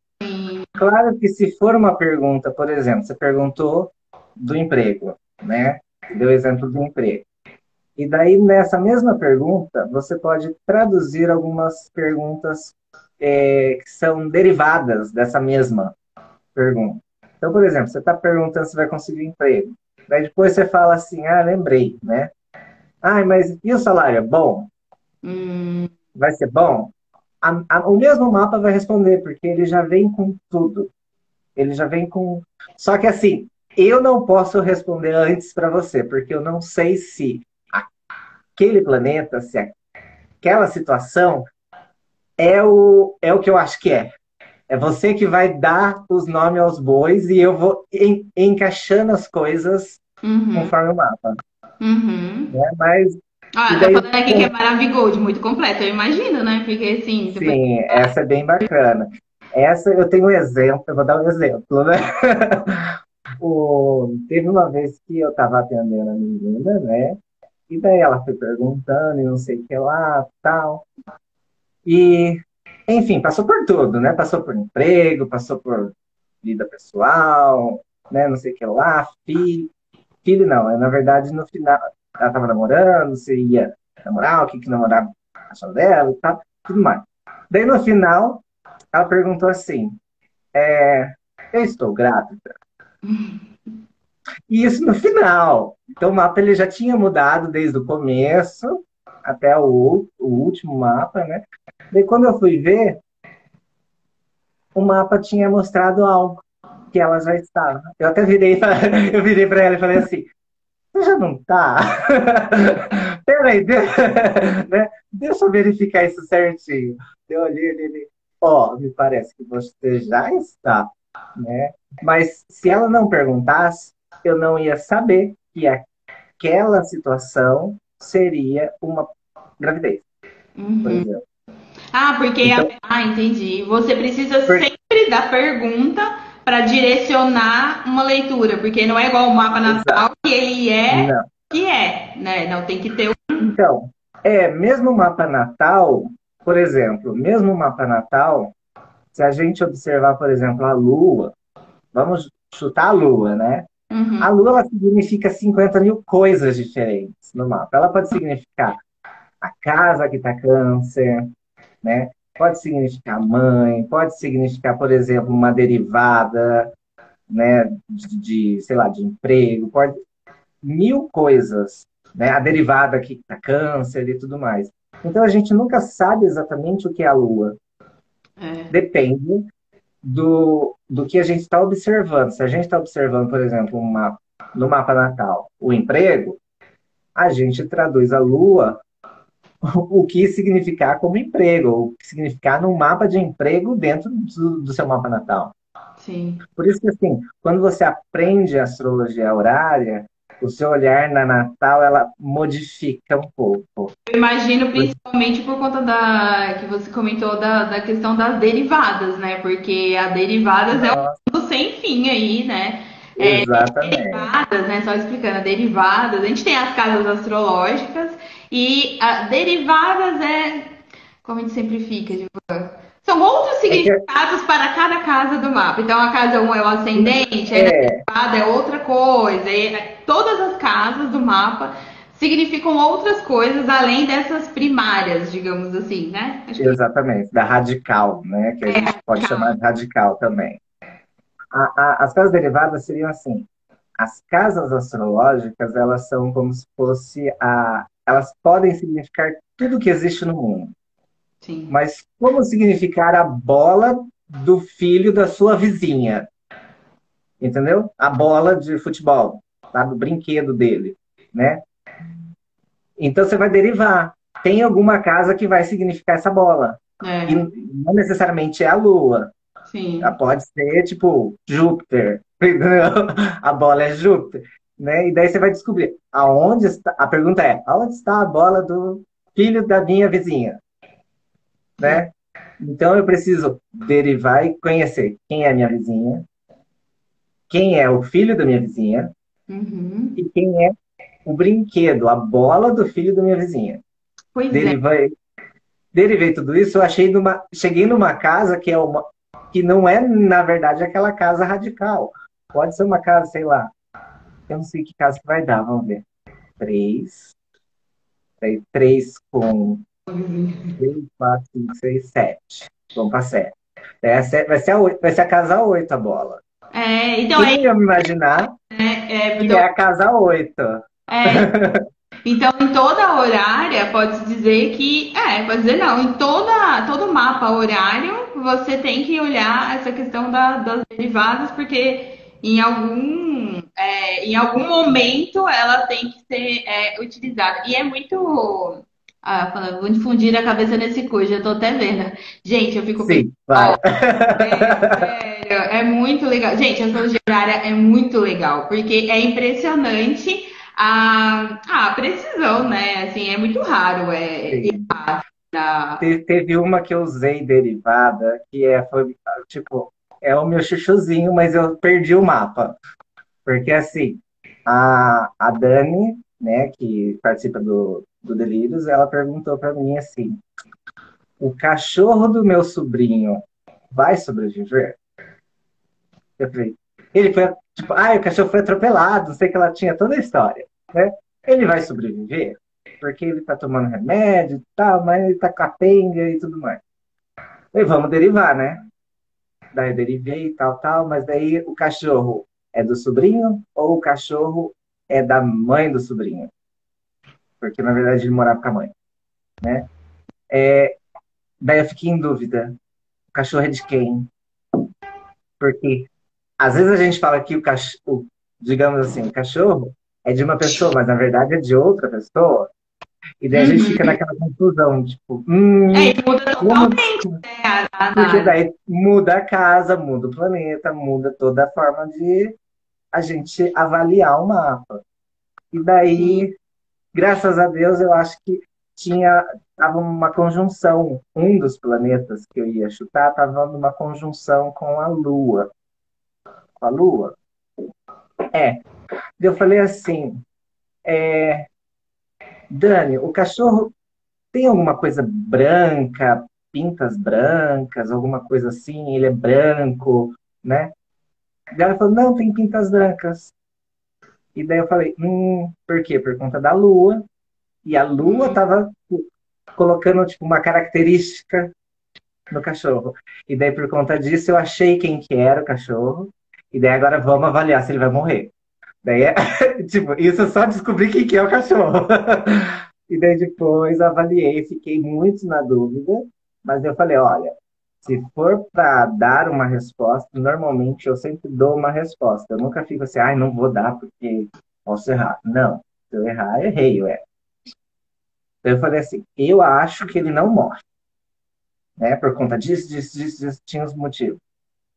[SPEAKER 2] Claro que se for uma pergunta, por exemplo, você perguntou do emprego, né? Você deu o exemplo do emprego. E daí, nessa mesma pergunta, você pode traduzir algumas perguntas que são derivadas dessa mesma pergunta. Então, por exemplo, você está perguntando se vai conseguir emprego. Daí depois você fala assim, lembrei, né? Mas e o salário? É bom?
[SPEAKER 1] Hum,
[SPEAKER 2] Vai ser bom? O mesmo mapa vai responder, porque ele já vem com tudo. Ele já vem com. Só que assim, eu não posso responder antes para você, porque eu não sei se aquele planeta, se aquela situação é o que eu acho que é. É você que vai dar os nomes aos bois e eu vou encaixando as coisas
[SPEAKER 1] uhum,
[SPEAKER 2] conforme o mapa,
[SPEAKER 1] uhum.
[SPEAKER 2] né? Mas, e
[SPEAKER 1] Tá
[SPEAKER 2] daí,
[SPEAKER 1] falando aqui que é Maravigold, muito completo, eu imagino, né? Porque assim, você foi.
[SPEAKER 2] sim, essa é bem bacana. Essa eu tenho um exemplo, eu vou dar um exemplo, né? Teve uma vez que eu estava atendendo a menina, né? E daí ela foi perguntando e não sei o que lá, tal. E, enfim, passou por tudo, né? Passou por emprego, passou por vida pessoal, né? Não sei o que lá, filho não, na verdade no final ela tava namorando, se ia namorar, o que que namorava achava dela e tal, tudo mais. Daí no final ela perguntou assim, eu estou grávida? E isso no final. Então o mapa ele já tinha mudado desde o começo até o último mapa, né? Daí quando eu fui ver, o mapa tinha mostrado algo que ela já estava. Eu até eu virei para ela e falei assim, você já não tá? Peraí, né? Deixa eu verificar isso certinho. Eu olhei ele. ó, me parece que você já está, né? Mas se ela não perguntasse, eu não ia saber que aquela situação seria uma gravidez, por
[SPEAKER 1] Uhum.
[SPEAKER 2] exemplo.
[SPEAKER 1] Ah, porque.
[SPEAKER 2] Então,
[SPEAKER 1] Entendi. Você precisa
[SPEAKER 2] por-
[SPEAKER 1] sempre da pergunta para direcionar uma leitura, porque não é igual o mapa
[SPEAKER 2] exato.
[SPEAKER 1] natal, que ele é
[SPEAKER 2] Não.
[SPEAKER 1] que é, né? Não tem que ter.
[SPEAKER 2] Então, mesmo o mapa natal, por exemplo, mesmo o mapa natal, se a gente observar, por exemplo, a Lua, vamos chutar a Lua, né?
[SPEAKER 1] Uhum.
[SPEAKER 2] A Lua ela significa 50 mil coisas diferentes no mapa. Ela pode significar a casa que está câncer, né? Pode significar mãe, pode significar, por exemplo, uma derivada, né, sei lá, de emprego, pode mil coisas, né? A derivada que está câncer e tudo mais. Então a gente nunca sabe exatamente o que é a Lua.
[SPEAKER 1] É.
[SPEAKER 2] Depende do que a gente está observando. Se a gente está observando, por exemplo, no mapa natal, o emprego, a gente traduz a Lua o que significar como emprego, o que significar num mapa de emprego dentro do seu mapa natal.
[SPEAKER 1] Sim.
[SPEAKER 2] Por isso que, assim, quando você aprende astrologia horária, o seu olhar na Natal, ela modifica um pouco.
[SPEAKER 1] Eu imagino
[SPEAKER 2] Porque,
[SPEAKER 1] principalmente por conta da que você comentou da questão das derivadas, né? Porque a derivadas é um
[SPEAKER 2] nossa,
[SPEAKER 1] mundo sem fim aí, né?
[SPEAKER 2] exatamente,
[SPEAKER 1] Derivadas, né? Só explicando, derivadas. A gente tem as casas astrológicas e derivadas como a gente sempre fica, tipo, são outros
[SPEAKER 2] é que
[SPEAKER 1] significados para cada casa do mapa. Então a casa um é o ascendente, aí na
[SPEAKER 2] é,
[SPEAKER 1] derivada é outra coisa. Todas as casas do mapa significam outras coisas além dessas primárias, digamos assim, né? Acho que
[SPEAKER 2] exatamente, da radical, né? Que a gente pode chamar de radical também. As casas derivadas seriam assim, as casas astrológicas, elas são como se fosse elas podem significar tudo que existe no mundo.
[SPEAKER 1] sim.
[SPEAKER 2] Mas como significar a bola do filho da sua vizinha? Entendeu? A bola de futebol, sabe? O brinquedo dele, né? Então você vai derivar. Tem alguma casa que vai significar essa bola. E
[SPEAKER 1] É,
[SPEAKER 2] não necessariamente é a Lua. Ela
[SPEAKER 1] sim.
[SPEAKER 2] pode ser, tipo, Júpiter. Entendeu? A bola é Júpiter. Né? E daí você vai descobrir aonde está. A pergunta é: aonde está a bola do filho da minha vizinha?
[SPEAKER 1] É.
[SPEAKER 2] Né? Então eu preciso derivar e conhecer quem é a minha vizinha, quem é o filho da minha vizinha
[SPEAKER 1] Uhum.
[SPEAKER 2] e quem é o brinquedo, a bola do filho da minha vizinha.
[SPEAKER 1] Pois é.
[SPEAKER 2] Derivei, derivei tudo isso, eu cheguei numa casa que não é, na verdade, aquela casa radical. Pode ser uma casa, sei lá, eu não sei que casa que vai dar, vamos ver. Três, três com 3, 4, 5, 6, 7. Vamos para 7. Vai ser a casa 8 a bola.
[SPEAKER 1] Então
[SPEAKER 2] Quem ia me imaginar que
[SPEAKER 1] então,
[SPEAKER 2] é a casa 8?
[SPEAKER 1] é, então, em toda horária, pode-se dizer pode dizer não, em todo mapa horário, você tem que olhar essa questão das derivadas, porque em algum momento ela tem que ser utilizada. E é muito. Vou infundir a cabeça nesse coisa, eu tô até vendo. Gente, eu fico pensando.
[SPEAKER 2] Sim, vai.
[SPEAKER 1] Sério, é muito legal. Gente, a astrologia horária é muito legal, porque é impressionante a precisão, né? Assim, é muito raro.
[SPEAKER 2] Sim.
[SPEAKER 1] Da-
[SPEAKER 2] Teve uma que eu usei derivada, foi, tipo, é o meu chuchuzinho, mas eu perdi o mapa. Porque, assim, a Dani, né, que participa do Delírios, ela perguntou para mim assim: o cachorro do meu sobrinho vai sobreviver? Eu falei, ele foi, tipo, o cachorro foi atropelado, sei que ela tinha toda a história, né? Ele vai sobreviver? Porque ele tá tomando remédio e tal, mas ele tá capenga e tudo mais. E vamos derivar, né? Daí eu derivei e tal, tal, mas daí o cachorro é do sobrinho ou o cachorro é da mãe do sobrinho? Porque na verdade ele morava com a mãe, né? Daí eu fiquei em dúvida. O cachorro é de quem? Porque às vezes a gente fala que digamos assim, o cachorro é de uma pessoa, mas na verdade é de outra pessoa. E daí a gente
[SPEAKER 1] Uhum.
[SPEAKER 2] fica naquela confusão, tipo,
[SPEAKER 1] É, e muda
[SPEAKER 2] como
[SPEAKER 1] totalmente, né, a
[SPEAKER 2] porque
[SPEAKER 1] análise.
[SPEAKER 2] daí muda a casa, muda o planeta, muda toda a forma de a gente avaliar o mapa. E
[SPEAKER 1] Sim.
[SPEAKER 2] daí, graças a Deus, eu acho que tava uma conjunção, um dos planetas que eu ia chutar estava numa conjunção com a Lua. Com a Lua? É. Eu falei assim, Dani, o cachorro tem alguma coisa branca, pintas brancas, alguma coisa assim, ele é branco, né? Daí ela falou, não, tem pintas brancas. E daí eu falei, por quê? Por conta da lua. E a lua tava colocando, tipo, uma característica no cachorro. E daí, por conta disso, eu achei quem que era o cachorro. E daí agora vamos avaliar se ele vai morrer. Daí é, tipo, isso eu só descobri quem que é o cachorro. E daí depois avaliei, fiquei muito na dúvida, mas eu falei, olha, se for para dar uma resposta, normalmente eu sempre dou uma resposta. Eu nunca fico assim, ai, não vou dar porque posso errar. Não, se eu errar, errei, ué. Então eu falei assim, eu acho que ele não morre, né? Por conta disso, tinha os motivos,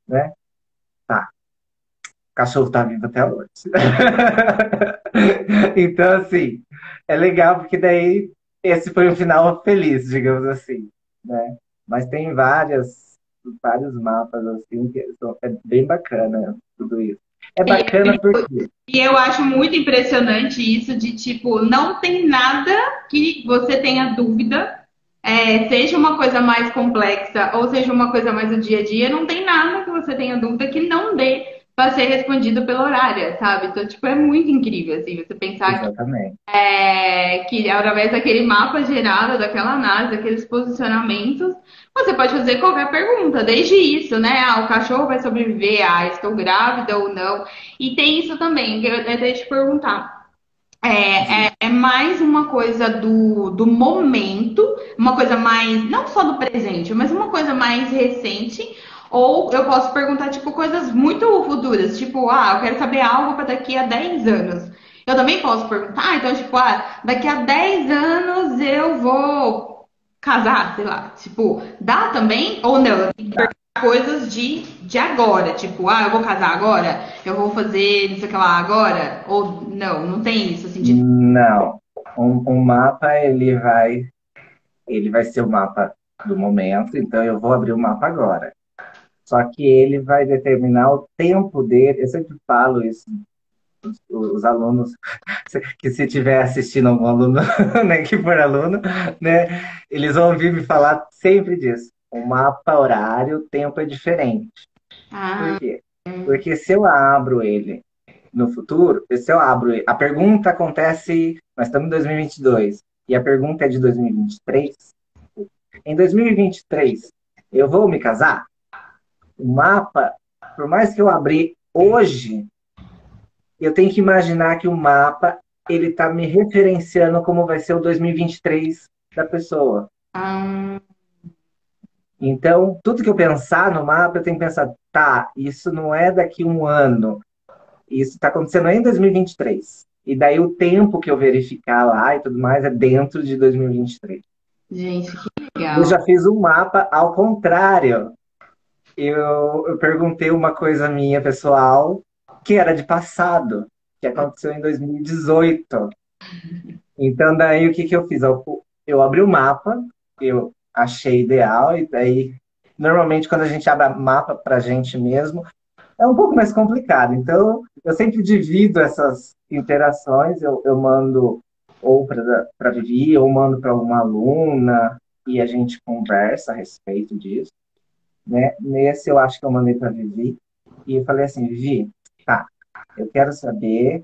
[SPEAKER 2] né? Tá, o cachorro tá vivo até hoje. Então, assim, é legal porque daí esse foi um final feliz, digamos assim, né? Mas tem vários mapas assim é bem bacana tudo isso. É bacana porque
[SPEAKER 1] E eu acho muito impressionante isso de tipo, não tem nada que você tenha dúvida, seja uma coisa mais complexa ou seja uma coisa mais do dia a dia, não tem nada que você tenha dúvida que não dê para ser respondido pela horária, sabe? Então, tipo, é muito incrível, assim, você pensar
[SPEAKER 2] exatamente,
[SPEAKER 1] que através daquele mapa gerado, daquela análise, daqueles posicionamentos, você pode fazer qualquer pergunta, desde isso, né? Ah, o cachorro vai sobreviver, ah, estou grávida ou não. E tem isso também, que eu até te perguntar. É mais uma coisa do momento, uma coisa mais, não só do presente, mas uma coisa mais recente. Ou eu posso perguntar, tipo, coisas muito futuras, tipo, ah, eu quero saber algo para daqui a 10 anos. Eu também posso perguntar, então, tipo, ah, daqui a 10 anos eu vou casar, sei lá. Tipo, dá também? Ou não?
[SPEAKER 2] tá?
[SPEAKER 1] Coisas de agora, tipo, ah, eu vou casar agora, eu vou fazer não sei o que lá agora, ou não, não tem isso, assim, de...
[SPEAKER 2] Não. Um mapa ele vai ser o mapa do momento, então eu vou abrir o mapa agora. Só que ele vai determinar o tempo dele. Eu sempre falo isso, os alunos, que se estiver assistindo algum aluno, né, que for aluno, né, eles vão ouvir me falar sempre disso. O mapa horário, o tempo é diferente. Por
[SPEAKER 1] Ah,
[SPEAKER 2] quê? Porque se eu abro ele no futuro, se eu abro ele, a pergunta acontece, nós estamos em 2022, e a pergunta é de 2023. Em 2023, eu vou me casar? O mapa, por mais que eu abri hoje, eu tenho que imaginar que o mapa ele está me referenciando como vai ser o 2023 da pessoa.
[SPEAKER 1] ah,
[SPEAKER 2] Então, tudo que eu pensar no mapa, eu tenho que pensar, tá, isso não é daqui a um ano, isso está acontecendo em 2023. E daí o tempo que eu verificar lá e tudo mais é dentro de 2023.
[SPEAKER 1] gente, que
[SPEAKER 2] Eu
[SPEAKER 1] legal.
[SPEAKER 2] já fiz um mapa ao contrário. Eu perguntei uma coisa minha pessoal, que era de passado, que aconteceu em 2018. Então, daí o que que eu fiz? Eu abri o mapa, eu achei ideal, e daí, normalmente, quando a gente abre mapa para a gente mesmo, é um pouco mais complicado. Então, eu sempre divido essas interações, eu mando ou para Vivi, ou mando para uma aluna, e a gente conversa a respeito disso, né? Nesse, eu acho que eu mandei para Vivi, e eu falei assim, Vivi, tá, eu quero saber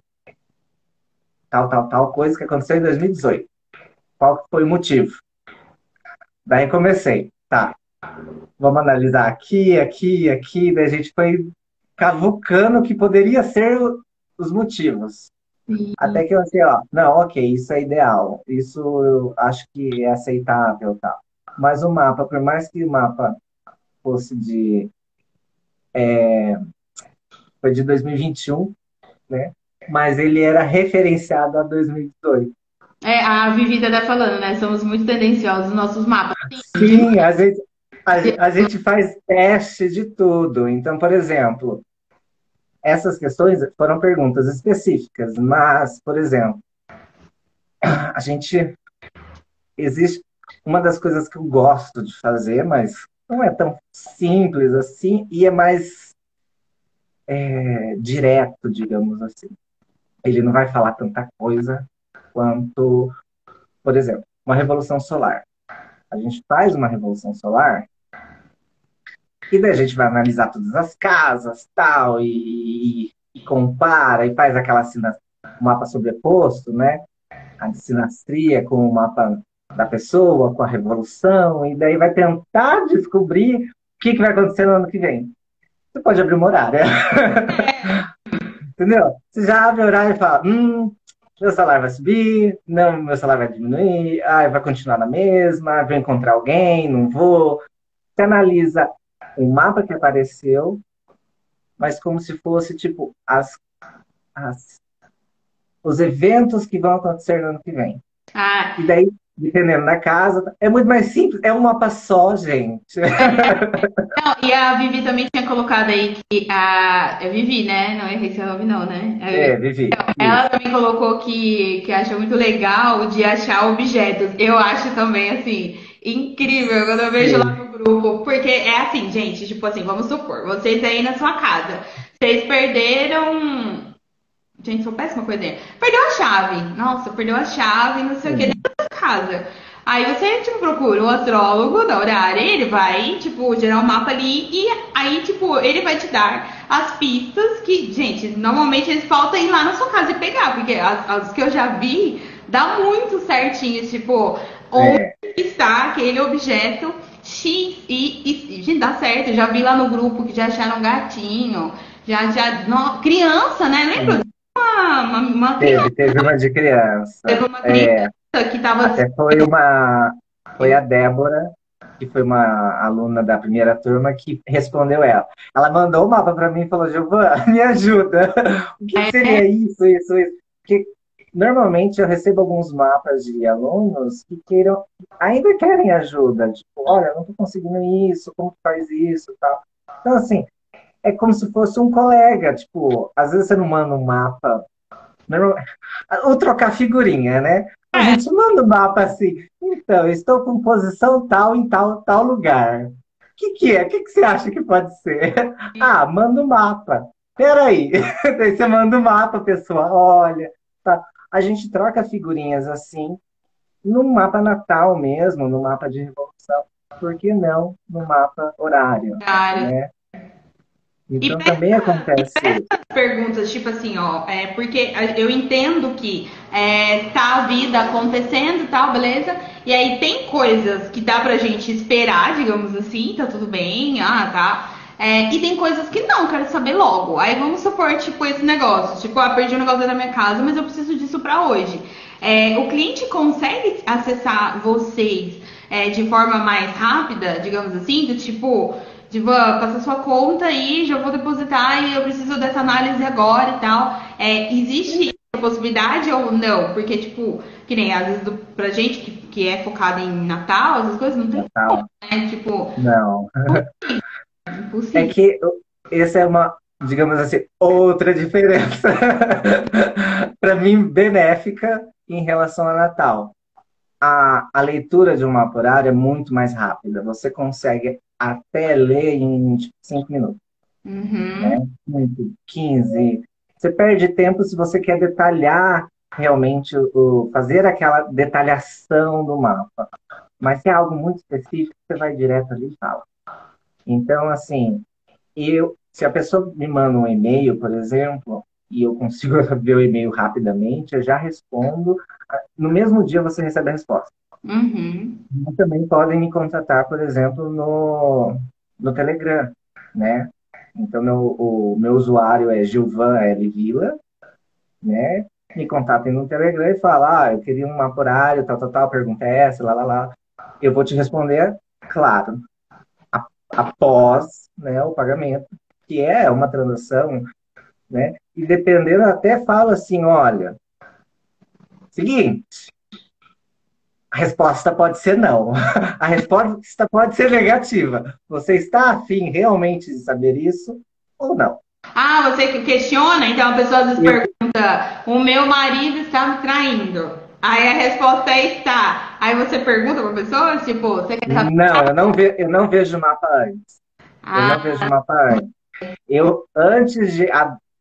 [SPEAKER 2] tal coisa que aconteceu em 2018. Qual que foi o motivo? Daí comecei, tá, vamos analisar aqui, daí a gente foi cavucando o que poderia ser os motivos.
[SPEAKER 1] Sim.
[SPEAKER 2] Até que eu assim, ó, não, ok, isso é ideal, isso eu acho que é aceitável, tal. Mas o mapa, por mais que o mapa fosse foi de 2021, né? Mas ele era referenciado a 2018.
[SPEAKER 1] A Vivida tá falando, né? Somos muito tendenciosos nos nossos mapas. Sim,
[SPEAKER 2] Sim, a gente faz teste de tudo. Então, por exemplo, essas questões foram perguntas específicas, mas, por exemplo, a gente existe uma das coisas que eu gosto de fazer, mas não é tão simples assim, e é mais direto, digamos assim. Ele não vai falar tanta coisa quanto, por exemplo, uma revolução solar. A gente faz uma revolução solar e daí a gente vai analisar todas as casas, tal, e compara e faz aquela mapa sobreposto, né? A sinastria com o mapa da pessoa, com a revolução, e daí vai tentar descobrir o que vai acontecer no ano que vem. Você pode abrir uma horária, entendeu? Você já abre o horário e fala, meu salário vai subir, não, meu salário vai diminuir, vai continuar na mesma, vou encontrar alguém, não vou. Você analisa o mapa que apareceu, mas como se fosse, tipo, as, os eventos que vão acontecer no ano que vem.
[SPEAKER 1] Ah,
[SPEAKER 2] E daí, dependendo da casa, é muito mais simples, é um mapa só, gente.
[SPEAKER 1] não, e a Vivi também tinha colocado aí que a. É Vivi, né? Não errei seu nome, não, né? É Vivi.
[SPEAKER 2] Vivi,
[SPEAKER 1] Ela
[SPEAKER 2] isso.
[SPEAKER 1] também colocou que acha muito legal de achar objetos. Eu acho também, assim, incrível quando eu vejo lá
[SPEAKER 2] Sim.
[SPEAKER 1] no grupo. Porque é assim, gente, tipo assim, vamos supor, vocês aí na sua casa, vocês perderam. Gente, sou péssima com ideia. Perdeu a chave. Nossa, perdeu a chave, não sei o que, dentro
[SPEAKER 2] Sim.
[SPEAKER 1] da casa. Aí você, tipo, procura o astrólogo da horária, ele vai, tipo, gerar um mapa ali e aí, tipo, ele vai te dar as pistas que, gente, normalmente eles faltam ir lá na sua casa e pegar, porque as que eu já vi, dá muito certinho, tipo, onde
[SPEAKER 2] É.
[SPEAKER 1] está aquele objeto X gente, dá certo. Eu já vi lá no grupo que já acharam um gatinho, criança, né? Lembra?
[SPEAKER 2] Sim.
[SPEAKER 1] Uma criança,
[SPEAKER 2] Teve uma de
[SPEAKER 1] teve
[SPEAKER 2] criança.
[SPEAKER 1] uma criança que tava.
[SPEAKER 2] Até foi a Débora, que foi uma aluna da primeira turma, que respondeu ela. Ela mandou o mapa para mim e falou, Giovana, me ajuda. O que seria isso? Porque normalmente eu recebo alguns mapas de alunos que ainda querem ajuda. Tipo, olha, eu não estou conseguindo isso, como que faz isso, tal. Então, assim, é como se fosse um colega. Tipo, às vezes você não manda um mapa ou trocar figurinha, né? A gente manda o mapa assim. Então, eu estou com posição tal em tal lugar. O que é? O que você acha que pode ser? Ah, manda o mapa. Peraí. Daí você manda o mapa, pessoal. Olha. Tá. A gente troca figurinhas assim, no mapa natal mesmo, no mapa de revolução. Por que não no mapa horário? Né?
[SPEAKER 1] E
[SPEAKER 2] Então também acontece.
[SPEAKER 1] perguntas, tipo assim, ó, porque eu entendo que tá a vida acontecendo e tal, beleza? E aí tem coisas que dá pra gente esperar, digamos assim, tá tudo bem, tá. E tem coisas que não, quero saber logo. Aí vamos supor, tipo, esse negócio, tipo, perdi um negócio da minha casa, mas eu preciso disso pra hoje. O cliente consegue acessar vocês de forma mais rápida, digamos assim, do tipo. Tipo, passa sua conta aí, já vou depositar e eu preciso dessa análise agora e tal. Existe essa possibilidade ou não? Porque, tipo, que nem às vezes pra gente que é focado em Natal, essas coisas, não tem como,
[SPEAKER 2] Natal.
[SPEAKER 1] né? Tipo,
[SPEAKER 2] Não. É
[SPEAKER 1] impossível.
[SPEAKER 2] que essa é uma, digamos assim, outra diferença. Para mim, benéfica em relação a Natal. A leitura de um mapa horário é muito mais rápida. Você consegue até ler em tipo, 5 minutos,
[SPEAKER 1] Uhum.
[SPEAKER 2] né? Muito, 15. Você perde tempo se você quer detalhar realmente, fazer aquela detalhação do mapa. Mas se é algo muito específico, você vai direto ali e fala. Então, assim, se a pessoa me manda um e-mail, por exemplo, e eu consigo ver o e-mail rapidamente, eu já respondo. No mesmo dia você recebe a resposta.
[SPEAKER 1] Uhum.
[SPEAKER 2] E também podem me contatar, por exemplo, no Telegram, né? Então, o meu usuário é Gilvan L. Vila, né? Me contatem no Telegram e falam, eu queria um mapa horário, tal, pergunta é essa, lá. Eu vou te responder, claro, após, né, o pagamento, que é uma transação, né? E dependendo, até fala assim, olha, seguinte, A resposta pode ser não. A resposta pode ser negativa. Você está afim realmente de saber isso ou não?
[SPEAKER 1] Ah, você que questiona, então a pessoa às vezes
[SPEAKER 2] Eu,
[SPEAKER 1] pergunta: o meu marido está me traindo. Aí a resposta é está. Aí você pergunta pra pessoa, tipo, você quer saber?
[SPEAKER 2] não, eu não vejo o mapa antes. Eu não
[SPEAKER 1] Ah,
[SPEAKER 2] vejo o mapa antes. Eu, antes de.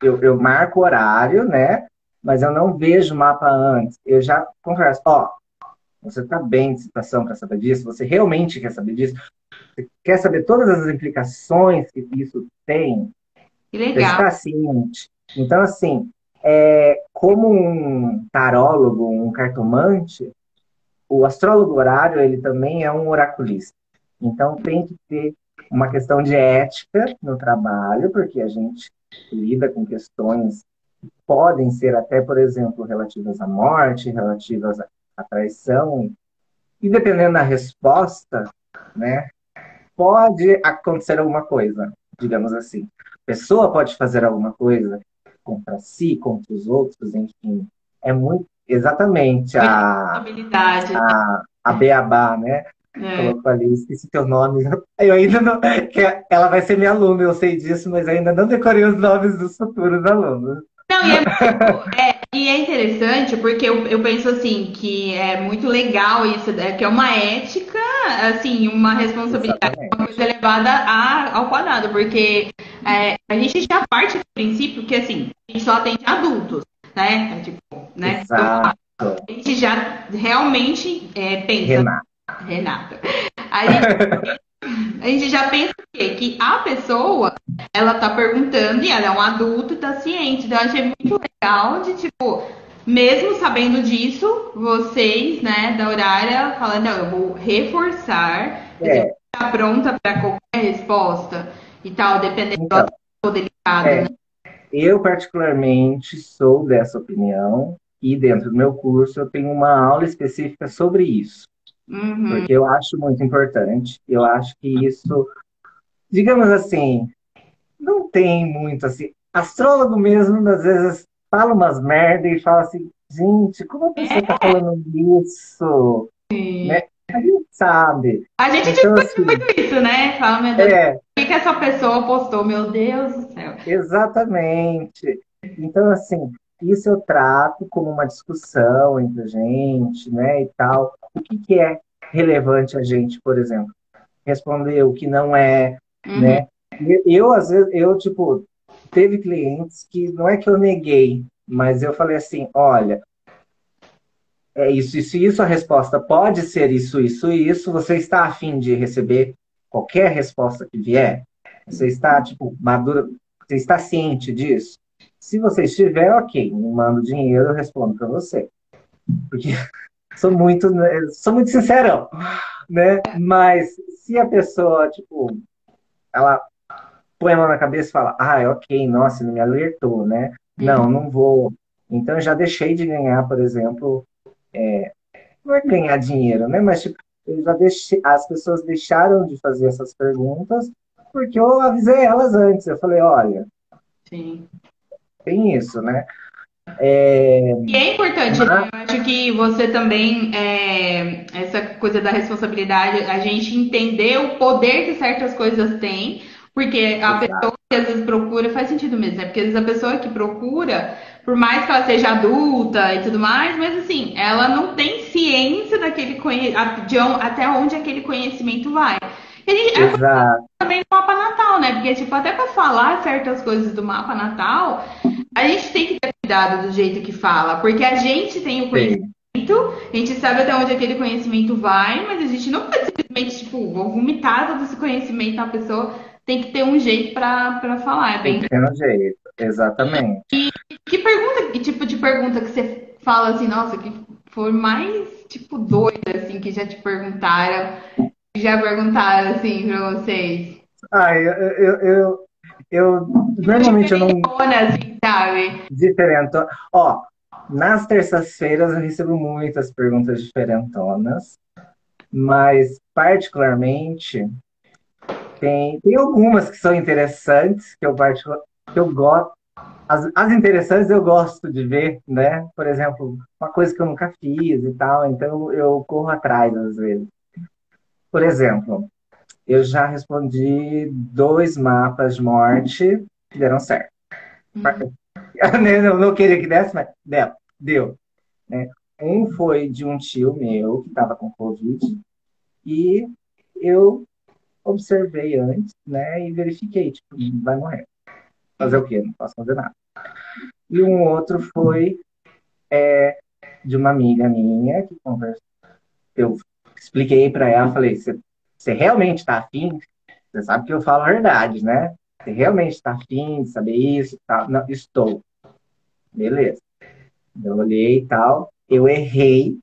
[SPEAKER 2] Eu marco o horário, né? Mas eu não vejo o mapa antes. Eu já converso. Ó, você está bem de situação para saber disso? Você realmente quer saber disso? Você quer saber todas as implicações que isso tem?
[SPEAKER 1] que
[SPEAKER 2] Você
[SPEAKER 1] legal.
[SPEAKER 2] está ciente? Então, assim, como um tarólogo, um cartomante, o astrólogo horário, ele também é um oraculista. Então, tem que ter uma questão de ética no trabalho, porque a gente lida com questões que podem ser até, por exemplo, relativas à morte, relativas à traição, e dependendo da resposta, né, pode acontecer alguma coisa, digamos assim. A pessoa pode fazer alguma coisa contra si, contra os outros, enfim. É muito, exatamente
[SPEAKER 1] Muita responsabilidade.
[SPEAKER 2] a Beabá, né?
[SPEAKER 1] É.
[SPEAKER 2] Colocou ali, esqueci teu nome. Eu ainda não. Ela vai ser minha aluna, eu sei disso, mas ainda não decorei os nomes dos futuros alunos.
[SPEAKER 1] Não, e é interessante porque eu penso assim que é muito legal isso, que é uma ética, assim, uma responsabilidade, uma
[SPEAKER 2] Exatamente.
[SPEAKER 1] coisa elevada ao quadrado, porque a gente já parte do princípio que assim, a gente só atende adultos, né? É tipo, né?
[SPEAKER 2] Exato.
[SPEAKER 1] A gente já realmente pensa,
[SPEAKER 2] Renata.
[SPEAKER 1] Renata, a gente, a gente já pensa o quê? Que a pessoa, ela tá perguntando e ela é um adulto e tá ciente. Então, eu achei muito legal de, tipo, mesmo sabendo disso, vocês, né, da horária, falando, não, eu vou reforçar, quer dizer,
[SPEAKER 2] É,
[SPEAKER 1] tá pronta para qualquer resposta e tal, dependendo do
[SPEAKER 2] então,
[SPEAKER 1] assunto delicado, né?
[SPEAKER 2] é, eu particularmente sou dessa opinião e dentro do meu curso eu tenho uma aula específica sobre isso,
[SPEAKER 1] Uhum,
[SPEAKER 2] porque eu acho muito importante. Eu acho que isso, digamos assim, não tem muito assim. Astrólogo mesmo, às vezes, fala umas merda e fala assim, gente, como a pessoa tá falando isso?
[SPEAKER 1] sim.
[SPEAKER 2] Né? A gente sabe.
[SPEAKER 1] A gente
[SPEAKER 2] Então,
[SPEAKER 1] discute
[SPEAKER 2] assim,
[SPEAKER 1] muito isso, né? Fala, meu Deus, o
[SPEAKER 2] é,
[SPEAKER 1] que essa pessoa postou? Meu Deus do céu.
[SPEAKER 2] exatamente. Então, assim, isso eu trato como uma discussão entre a gente, né, e tal. O que que é relevante a gente, por exemplo, responder o que não é,
[SPEAKER 1] Uhum.
[SPEAKER 2] né? Às vezes, tipo, teve clientes que não é que eu neguei, mas eu falei assim, olha, é isso, a resposta pode ser isso, você está afim de receber qualquer resposta que vier? Você está, tipo, madura, você está ciente disso? Se você estiver, ok, me manda o dinheiro, eu respondo para você. Porque sou muito sincerão, né? Mas se a pessoa, tipo, ela põe a mão na cabeça e fala, ah, ok, nossa, ele me alertou, né?
[SPEAKER 1] Uhum.
[SPEAKER 2] Não, não vou. Então, eu já deixei de ganhar, por exemplo, não é ganhar dinheiro, né? Mas tipo, eu já deixei, as pessoas deixaram de fazer essas perguntas porque eu avisei elas antes. Eu falei, olha,
[SPEAKER 1] Sim.
[SPEAKER 2] tem isso, né?
[SPEAKER 1] E é importante,
[SPEAKER 2] Mas,
[SPEAKER 1] né? Eu acho que você também, essa coisa da responsabilidade, a gente entender o poder que certas coisas têm, porque a pessoa
[SPEAKER 2] exato,
[SPEAKER 1] que às vezes procura, faz sentido mesmo, né? Porque às vezes a pessoa que procura, por mais que ela seja adulta e tudo mais, mas assim, ela não tem ciência daquele até onde aquele conhecimento vai. E é
[SPEAKER 2] exato,
[SPEAKER 1] também no mapa natal, né? Porque, tipo, até para falar certas coisas do mapa natal, a gente tem que ter cuidado do jeito que fala, porque a gente tem o
[SPEAKER 2] sei.
[SPEAKER 1] conhecimento, a gente sabe até onde aquele conhecimento vai, mas a gente não pode simplesmente, tipo, vou vomitar todo esse conhecimento na pessoa, tem que ter um jeito para falar. É
[SPEAKER 2] Tem
[SPEAKER 1] bem.
[SPEAKER 2] que ter um jeito, exatamente.
[SPEAKER 1] Que pergunta, que tipo de pergunta que você fala assim, nossa, que foi mais, tipo, doida, assim, que já te perguntaram, já perguntaram, assim, pra vocês?
[SPEAKER 2] Ah,
[SPEAKER 1] Tipo,
[SPEAKER 2] normalmente eu não
[SPEAKER 1] diferentona, assim, sabe?
[SPEAKER 2] diferento. Ó, nas terças-feiras eu recebo muitas perguntas diferentonas, mas particularmente tem algumas que são interessantes, que eu gosto. as interessantes eu gosto de ver, né? Por exemplo, uma coisa que eu nunca fiz e tal, então eu corro atrás às vezes. Por exemplo, eu já respondi 2 mapas de morte que deram certo.
[SPEAKER 1] Uhum.
[SPEAKER 2] Eu não queria que desse, mas deu, né? Um foi de um tio meu que estava com Covid e eu observei antes, né? E verifiquei, tipo, vai morrer. Fazer o quê? Não posso fazer nada. E um outro foi de uma amiga minha que conversou. Eu expliquei para ela, falei, você realmente está afim? Você sabe que eu falo a verdade, né? Você realmente está afim de saber isso? Tá? Não, estou. Beleza. Eu olhei e tal. Eu errei.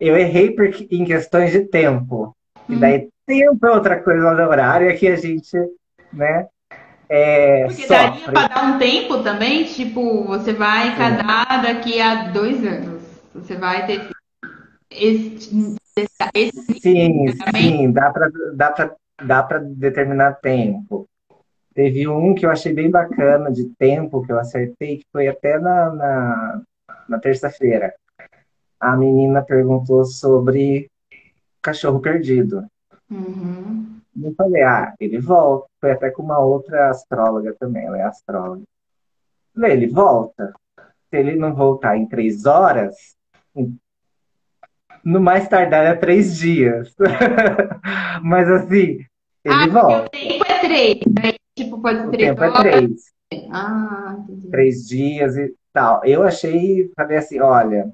[SPEAKER 2] Eu errei porque, em questões de tempo. E
[SPEAKER 1] Uhum.
[SPEAKER 2] daí tempo é outra coisa no horário é que a gente, né,
[SPEAKER 1] Porque daria
[SPEAKER 2] sofre.
[SPEAKER 1] para dar um tempo também, tipo, você vai
[SPEAKER 2] Sim,
[SPEAKER 1] casar daqui a 2 anos. Você vai ter esse,
[SPEAKER 2] sim,
[SPEAKER 1] também.
[SPEAKER 2] sim, dá para determinar tempo. Teve um que eu achei bem bacana de tempo que eu acertei, que foi até na terça-feira. A menina perguntou sobre cachorro perdido.
[SPEAKER 1] Uhum.
[SPEAKER 2] Eu falei, ele volta. Foi até com uma outra astróloga também, ela é astróloga. Falei, ele volta. Se ele não voltar em 3 horas, no mais tardar é 3 dias. Mas assim,
[SPEAKER 1] Ah,
[SPEAKER 2] ele
[SPEAKER 1] porque o
[SPEAKER 2] volta.
[SPEAKER 1] tempo é 3, né? Tipo, pode ser
[SPEAKER 2] O
[SPEAKER 1] três
[SPEAKER 2] tempo é
[SPEAKER 1] horas.
[SPEAKER 2] 3.
[SPEAKER 1] Entendi.
[SPEAKER 2] 3 dias e tal. Eu achei, falei assim, olha,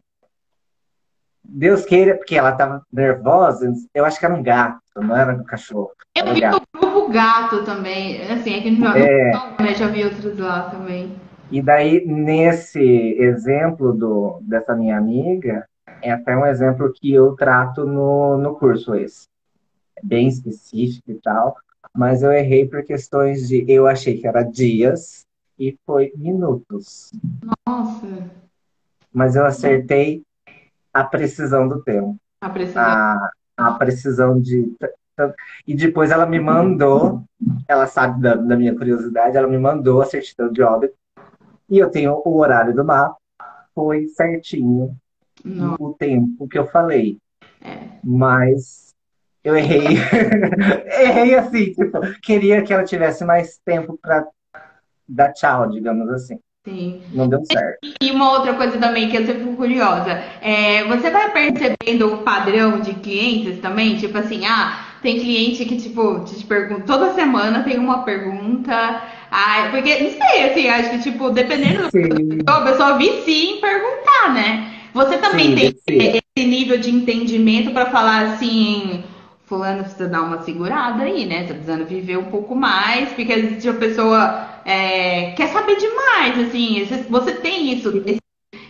[SPEAKER 2] Deus queira, porque ela estava nervosa, eu acho que era um gato, não era um cachorro,
[SPEAKER 1] Eu
[SPEAKER 2] era um
[SPEAKER 1] vi no
[SPEAKER 2] gato.
[SPEAKER 1] grupo gato também. Assim, é que não
[SPEAKER 2] É,
[SPEAKER 1] só, né? Já vi outros lá também.
[SPEAKER 2] e daí, nesse exemplo dessa minha amiga, é até um exemplo que eu trato no curso esse. É bem específico e tal, mas eu errei por questões de eu achei que era dias e foi minutos.
[SPEAKER 1] Nossa,
[SPEAKER 2] Mas eu acertei a precisão do tempo.
[SPEAKER 1] a precisão.
[SPEAKER 2] A precisão de. E depois ela me mandou, ela sabe da minha curiosidade, ela me mandou a certidão de óbito e eu tenho o horário do mapa, foi certinho
[SPEAKER 1] Não,
[SPEAKER 2] o tempo que eu falei,
[SPEAKER 1] é,
[SPEAKER 2] mas eu errei. Errei assim, tipo, queria que ela tivesse mais tempo para dar tchau, digamos assim.
[SPEAKER 1] sim.
[SPEAKER 2] Não deu certo.
[SPEAKER 1] E uma outra coisa também que eu sempre fico curiosa, você vai percebendo o padrão de clientes também? Tipo assim, tem cliente que, tipo, te pergunta, toda semana tem uma pergunta, porque, não sei, assim, acho que, tipo, dependendo
[SPEAKER 2] Sim,
[SPEAKER 1] a pessoa vicia em perguntar, né? Você também
[SPEAKER 2] sim,
[SPEAKER 1] tem
[SPEAKER 2] vicia.
[SPEAKER 1] esse nível de entendimento para falar assim, fulano precisa dar uma segurada aí, né? Tá precisando viver um pouco mais, porque às vezes a pessoa quer saber demais, assim. Você tem isso,
[SPEAKER 2] Sim,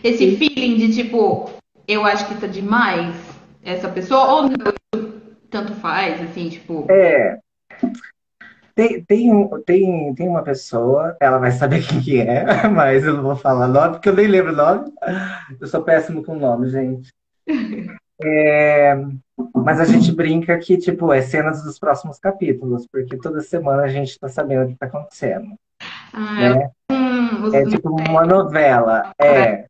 [SPEAKER 1] esse
[SPEAKER 2] sim.
[SPEAKER 1] feeling de tipo, eu acho que tá demais essa pessoa, ou não, tanto faz, assim, tipo.
[SPEAKER 2] É, tem uma pessoa, ela vai saber quem que é, mas eu não vou falar nome, porque eu nem lembro o nome. Eu sou péssimo com nome, gente. Mas a gente brinca que, tipo, é cenas dos próximos capítulos, porque toda semana a gente tá sabendo o que tá acontecendo,
[SPEAKER 1] Ah,
[SPEAKER 2] né?
[SPEAKER 1] os,
[SPEAKER 2] É tipo uma novela, é.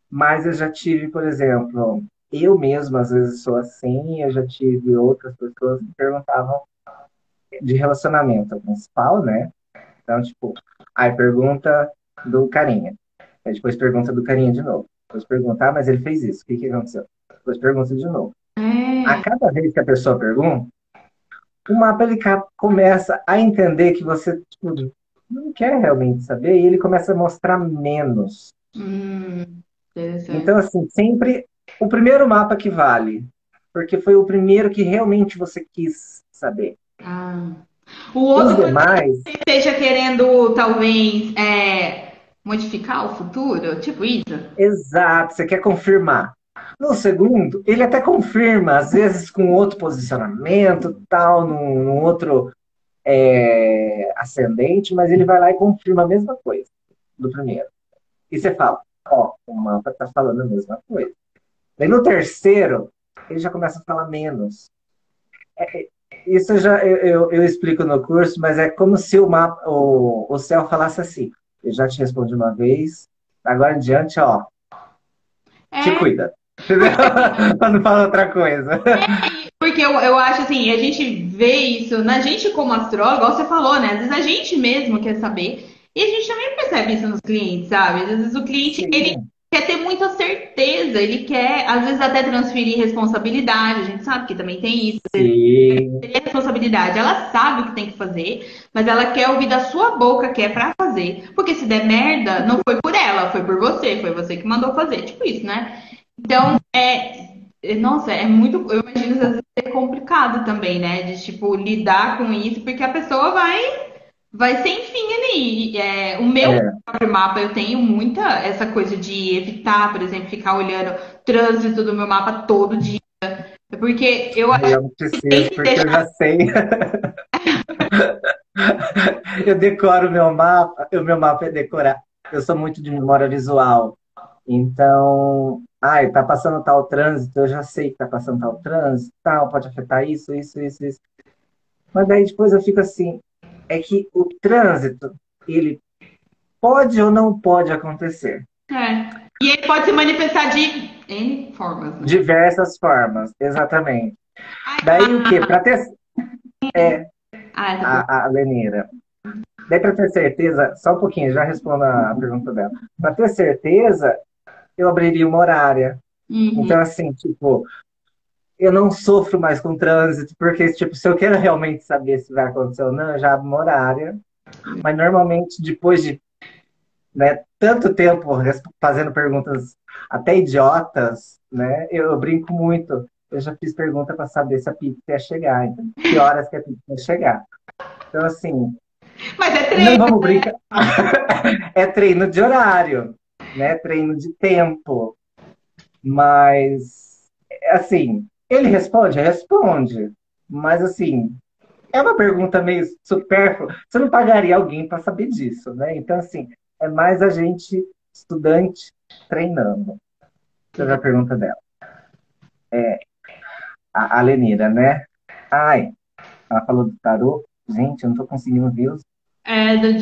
[SPEAKER 2] Mas eu já tive, por exemplo, eu mesmo às vezes sou assim, eu já tive outras pessoas que perguntavam de relacionamento principal, né? Então, tipo, aí pergunta do carinha. Aí depois pergunta do carinha de novo. Depois pergunta, mas ele fez isso, o que que aconteceu? Depois pergunta de novo. A
[SPEAKER 1] é,
[SPEAKER 2] cada vez que a pessoa pergunta, o mapa ele começa a entender que você tipo, não quer realmente saber e ele começa a mostrar menos.
[SPEAKER 1] interessante.
[SPEAKER 2] Então, assim, sempre o primeiro mapa que vale, porque foi o primeiro que realmente você quis saber.
[SPEAKER 1] Ah. O
[SPEAKER 2] Os
[SPEAKER 1] outro pode ser que
[SPEAKER 2] demais,
[SPEAKER 1] você esteja querendo, talvez, modificar o futuro, tipo isso.
[SPEAKER 2] exato, você quer confirmar. No segundo, ele até confirma, às vezes com outro posicionamento, tal, num outro ascendente, mas ele vai lá e confirma a mesma coisa do primeiro. E você fala, o mapa está falando a mesma coisa. Daí no terceiro, ele já começa a falar menos. isso eu explico no curso, mas é como se o céu falasse assim: eu já te respondi uma vez, agora em diante, ó, te
[SPEAKER 1] É,
[SPEAKER 2] cuida. Entendeu? Pra não falar outra coisa.
[SPEAKER 1] porque eu acho assim, a gente vê isso na gente como astrólogo, igual você falou, né? Às vezes a gente mesmo quer saber. E a gente também percebe isso nos clientes, sabe? Às vezes o cliente, ele
[SPEAKER 2] Sim,
[SPEAKER 1] quer ter muita certeza, ele quer, às vezes, até transferir responsabilidade. A gente sabe que também tem isso.
[SPEAKER 2] sim.
[SPEAKER 1] Ter responsabilidade, ela sabe o que tem que fazer, mas ela quer ouvir da sua boca que é pra fazer. Porque se der merda, não foi por ela, foi você que mandou fazer. Tipo isso, né? Então, nossa, é muito, eu imagino às vezes ser complicado também, né? De tipo lidar com isso, porque a pessoa vai sem fim ali. O meu
[SPEAKER 2] É.
[SPEAKER 1] próprio mapa, eu tenho muita essa coisa de evitar, por exemplo, ficar olhando trânsito do meu mapa todo dia, porque eu
[SPEAKER 2] Ai,
[SPEAKER 1] acho
[SPEAKER 2] eu não
[SPEAKER 1] que tem
[SPEAKER 2] preciso,
[SPEAKER 1] que
[SPEAKER 2] porque eu
[SPEAKER 1] deixar.
[SPEAKER 2] já sei. Eu decoro o meu mapa é decorar. Eu sou muito de memória visual. Então, ai, tá passando tal trânsito, eu já sei que tá passando tal trânsito, tal, pode afetar isso, isso, isso, isso. Mas daí depois eu fico assim, é que o trânsito, ele pode ou não pode acontecer.
[SPEAKER 1] E ele pode se manifestar de N formas, né?
[SPEAKER 2] Diversas formas, exatamente.
[SPEAKER 1] Ai,
[SPEAKER 2] Daí o quê? Para ter
[SPEAKER 1] essa pergunta.
[SPEAKER 2] a Lenira. Daí para ter certeza, só um pouquinho, já respondo a pergunta dela. Para ter certeza, eu abriria uma horária.
[SPEAKER 1] Uhum.
[SPEAKER 2] Então, assim, tipo, eu não sofro mais com trânsito, porque, tipo, se eu quero realmente saber se vai acontecer ou não, eu já abro uma horária. Mas normalmente, depois de, né, tanto tempo fazendo perguntas até idiotas, né, eu brinco muito. Eu já fiz pergunta para saber se a pizza ia chegar, então, que horas que a pizza ia chegar. Então, assim,
[SPEAKER 1] Mas é
[SPEAKER 2] não
[SPEAKER 1] treino.
[SPEAKER 2] vamos brincar. É treino de horário, né? Treino de tempo. Mas, assim, ele responde? Responde. Mas, assim, é uma pergunta meio supérflua. Você não pagaria alguém para saber disso, né? Então, assim, é mais a gente, estudante, treinando. Essa é a pergunta dela. A Lenira, né? Ai, ela falou do tarô. Gente, eu não tô conseguindo ver os.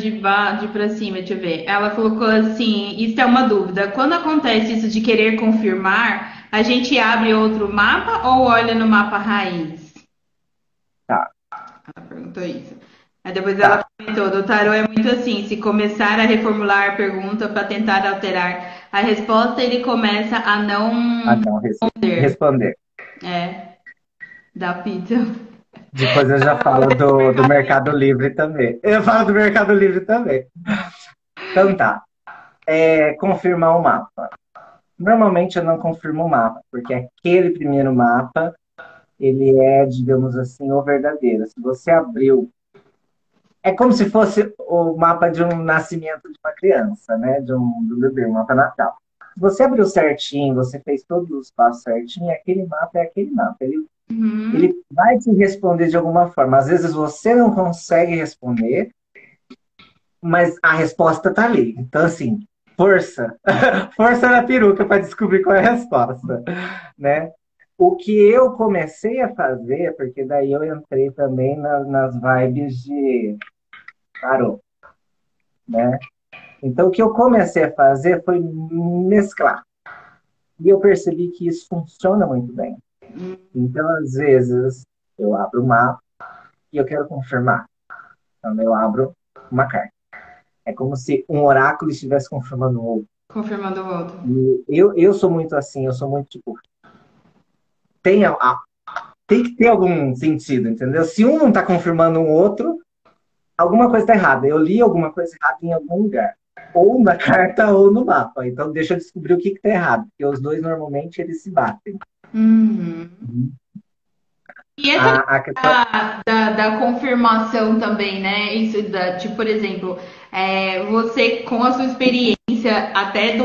[SPEAKER 1] De pra cima, deixa eu ver. Ela colocou assim: isso é uma dúvida. Quando acontece isso de querer confirmar, a gente abre outro mapa ou olha no mapa raiz?
[SPEAKER 2] Tá,
[SPEAKER 1] Ela perguntou isso. Aí depois ela
[SPEAKER 2] tá.
[SPEAKER 1] comentou: do tarô é muito assim: se começar a reformular a pergunta para tentar alterar a resposta, ele começa a
[SPEAKER 2] Ah,
[SPEAKER 1] não
[SPEAKER 2] não,
[SPEAKER 1] responder.
[SPEAKER 2] responder.
[SPEAKER 1] Da pizza.
[SPEAKER 2] Depois eu já falo do Mercado Livre também. Eu falo do Mercado Livre também. Então tá. Confirmar o mapa. Normalmente eu não confirmo o mapa, porque aquele primeiro mapa, ele é, digamos assim, o verdadeiro. Se você abriu. É como se fosse o mapa de um nascimento de uma criança, né? Do bebê, um mapa natal. Se você abriu certinho, você fez todos os passos certinho, aquele mapa é aquele mapa. Ele
[SPEAKER 1] Uhum.
[SPEAKER 2] vai te responder de alguma forma. Às vezes você não consegue responder, mas a resposta tá ali. Então, assim, força. Força na peruca para descobrir qual é a resposta, né? O que eu comecei a fazer, porque daí eu entrei também nas vibes de tarô, né? Então, o que eu comecei a fazer foi mesclar. E eu percebi que isso funciona muito bem. Então, às vezes, eu abro o mapa e eu quero confirmar. Então, eu abro uma carta. É como se um oráculo estivesse confirmando o outro.
[SPEAKER 1] Confirmando o outro.
[SPEAKER 2] E eu sou muito assim, eu sou muito tipo, tem, tem que ter algum sentido, entendeu? Se um não está confirmando o outro, alguma coisa está errada. Eu li alguma coisa errada em algum lugar. Ou na carta ou no mapa. Então deixa eu descobrir o que está errado. Porque os dois normalmente eles se batem.
[SPEAKER 1] Uhum. E essa
[SPEAKER 2] A questão.
[SPEAKER 1] da confirmação também, né? Isso tipo, por exemplo, você com a sua experiência, até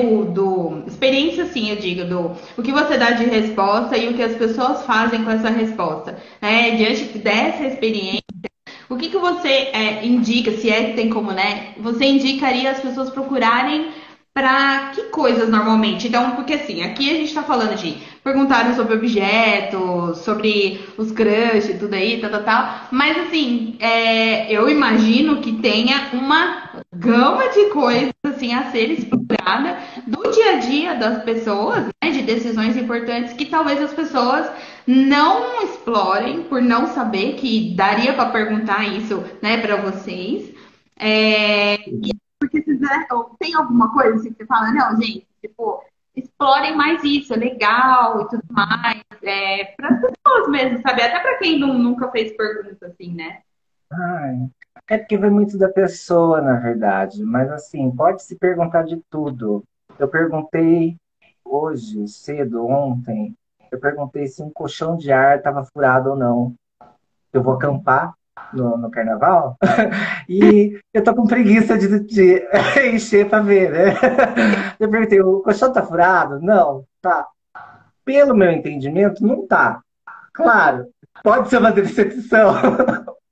[SPEAKER 1] experiência sim, eu digo, do o que você dá de resposta e o que as pessoas fazem com essa resposta, né? Diante dessa experiência, o que você indica, se é que tem como, né? Você indicaria as pessoas procurarem para que coisas normalmente? Então, porque assim, aqui a gente está falando de perguntaram sobre objetos, sobre os crush e tudo aí, tal, tal, tal. Mas assim, eu imagino que tenha uma gama de coisas assim a ser explorada do dia a dia das pessoas, né, de decisões importantes que talvez as pessoas não explorem por não saber que daria para perguntar isso, né, para vocês. É, porque ou tem alguma coisa assim que você fala, não, gente, tipo, explorem mais isso, é legal e tudo mais, para as pessoas mesmo, sabe? Até para quem nunca fez pergunta assim, né?
[SPEAKER 2] Ai, é porque vai muito da pessoa, na verdade. Mas assim, pode se perguntar de tudo. Eu perguntei hoje, cedo, ontem, eu perguntei se um colchão de ar estava furado ou não. Eu vou acampar no carnaval e eu tô com preguiça de encher para ver, né? Eu perguntei, o colchão tá furado? Não, tá. Pelo meu entendimento, não tá. Claro, pode ser uma decepção.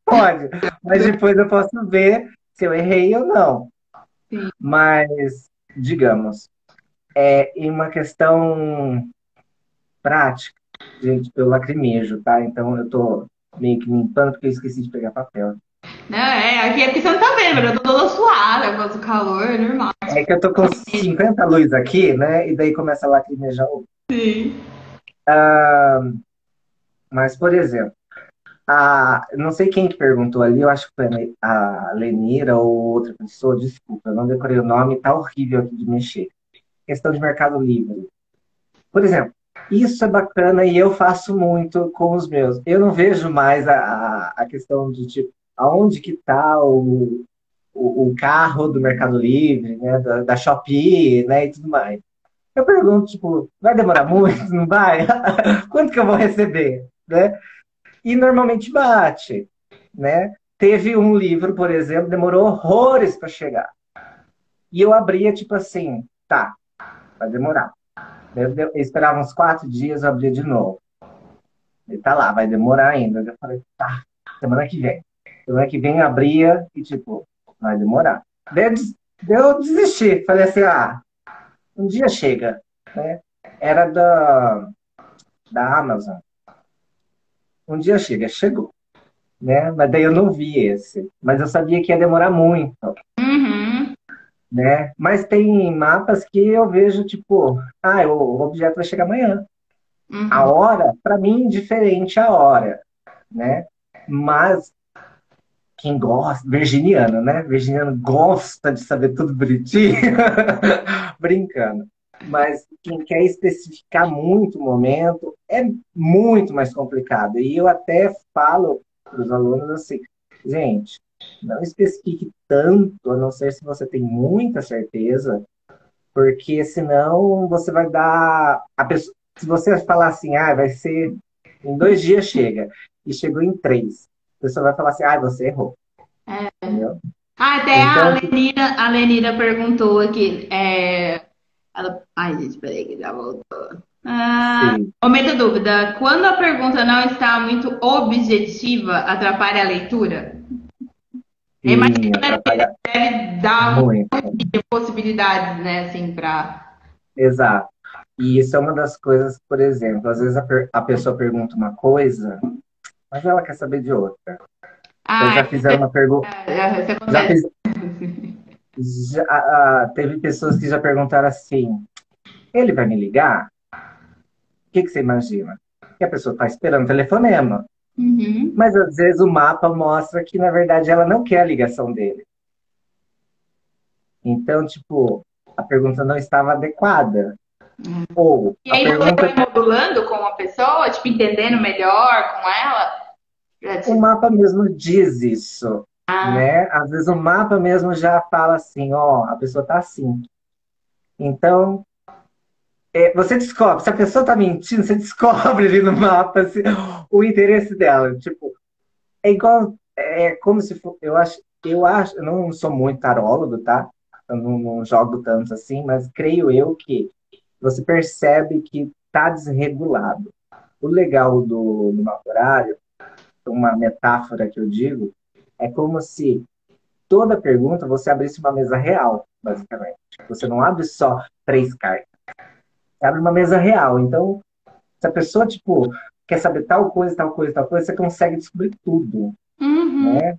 [SPEAKER 2] Pode, mas depois eu posso ver se eu errei ou não.
[SPEAKER 1] Sim.
[SPEAKER 2] Mas, digamos, em uma questão prática, gente, eu lacrimejo, tá? Então eu tô meio que limpando porque eu esqueci de pegar papel.
[SPEAKER 1] Não, aqui é porque você não tá vendo, mas eu tô toda suada por causa do calor, é normal.
[SPEAKER 2] É que eu tô com 50 luz aqui, né? E daí começa a lacrimejar.
[SPEAKER 1] Sim.
[SPEAKER 2] Mas, por exemplo, não sei quem que perguntou ali, eu acho que foi a Lenira ou outra pessoa, desculpa, eu não decorei o nome, tá horrível aqui de mexer. Questão de Mercado Livre. Por exemplo, isso é bacana e eu faço muito com os meus. Eu não vejo mais a questão de, tipo, aonde que está o carro do Mercado Livre, né, da Shopee, né, e tudo mais. Eu pergunto, tipo, vai demorar muito? Não vai? Quanto que eu vou receber? Né? E normalmente bate, né? Teve um livro, por exemplo, demorou horrores para chegar. E eu abria, tipo assim, tá, vai demorar. Eu esperava uns 4 dias, eu abria de novo. Ele tá lá, vai demorar ainda. Eu falei, tá, semana que vem. Semana que vem eu abria e, tipo, vai demorar. Daí eu desisti. Falei assim, um dia chega, né? Era da Amazon. Um dia chega, chegou, né? Mas daí eu não vi esse. Mas eu sabia que ia demorar muito,
[SPEAKER 1] Uhum.
[SPEAKER 2] né? Mas tem mapas que eu vejo, tipo, o objeto vai chegar amanhã. A
[SPEAKER 1] Uhum.
[SPEAKER 2] hora, para mim, diferente a hora, né? Mas quem gosta, virginiano, né? Virginiano gosta de saber tudo bonitinho, brincando. Mas quem quer especificar muito o momento é muito mais complicado. E eu até falo para os alunos assim, gente, não especifique tanto, a não ser se você tem muita certeza, porque senão você vai dar. Se você falar assim, vai ser em 2 dias chega, e chegou em 3, a pessoa vai falar assim, você errou. Entendeu?
[SPEAKER 1] Até
[SPEAKER 2] Então,
[SPEAKER 1] A Lenira perguntou aqui. Ai, gente, peraí, que já voltou.
[SPEAKER 2] sim,
[SPEAKER 1] Momento dúvida. Quando a pergunta não está muito objetiva, atrapalha a leitura? Eu imagino
[SPEAKER 2] sim, atrapalha
[SPEAKER 1] que deve dar um
[SPEAKER 2] muito.
[SPEAKER 1] monte de possibilidades, né, assim, pra.
[SPEAKER 2] Exato. E isso é uma das coisas, por exemplo, às vezes a pessoa pergunta uma coisa, mas ela quer saber de outra. Então
[SPEAKER 1] Ah,
[SPEAKER 2] já fizeram uma pergunta,
[SPEAKER 1] isso
[SPEAKER 2] já
[SPEAKER 1] acontece.
[SPEAKER 2] fiz, teve pessoas que já perguntaram assim, ele vai me ligar? O que que você imagina? Que a pessoa está esperando telefonema.
[SPEAKER 1] Uhum.
[SPEAKER 2] Mas às vezes o mapa mostra que, na verdade, ela não quer a ligação dele. Então, tipo, a pergunta não estava adequada. Ou
[SPEAKER 1] E
[SPEAKER 2] a
[SPEAKER 1] aí você
[SPEAKER 2] pergunta,
[SPEAKER 1] vai modulando com a pessoa, tipo, entendendo melhor com ela. pra
[SPEAKER 2] o
[SPEAKER 1] te-
[SPEAKER 2] mapa mesmo diz isso,
[SPEAKER 1] Ah,
[SPEAKER 2] né? Às vezes o mapa mesmo já fala assim, ó, a pessoa tá assim. Então, você descobre, se a pessoa tá mentindo, você descobre ali no mapa assim, o interesse dela. Tipo, é igual, é como se for, eu não sou muito tarólogo, tá? Eu não jogo tanto assim, mas creio eu que você percebe que tá desregulado. O legal do mapa horário, uma metáfora que eu digo, é como se toda pergunta você abrisse uma mesa real, basicamente. Você não abre só 3 cartas, você abre uma mesa real. Então, Se a pessoa, tipo, quer saber tal coisa, tal coisa, tal coisa, você consegue descobrir tudo,
[SPEAKER 1] Uhum,
[SPEAKER 2] né?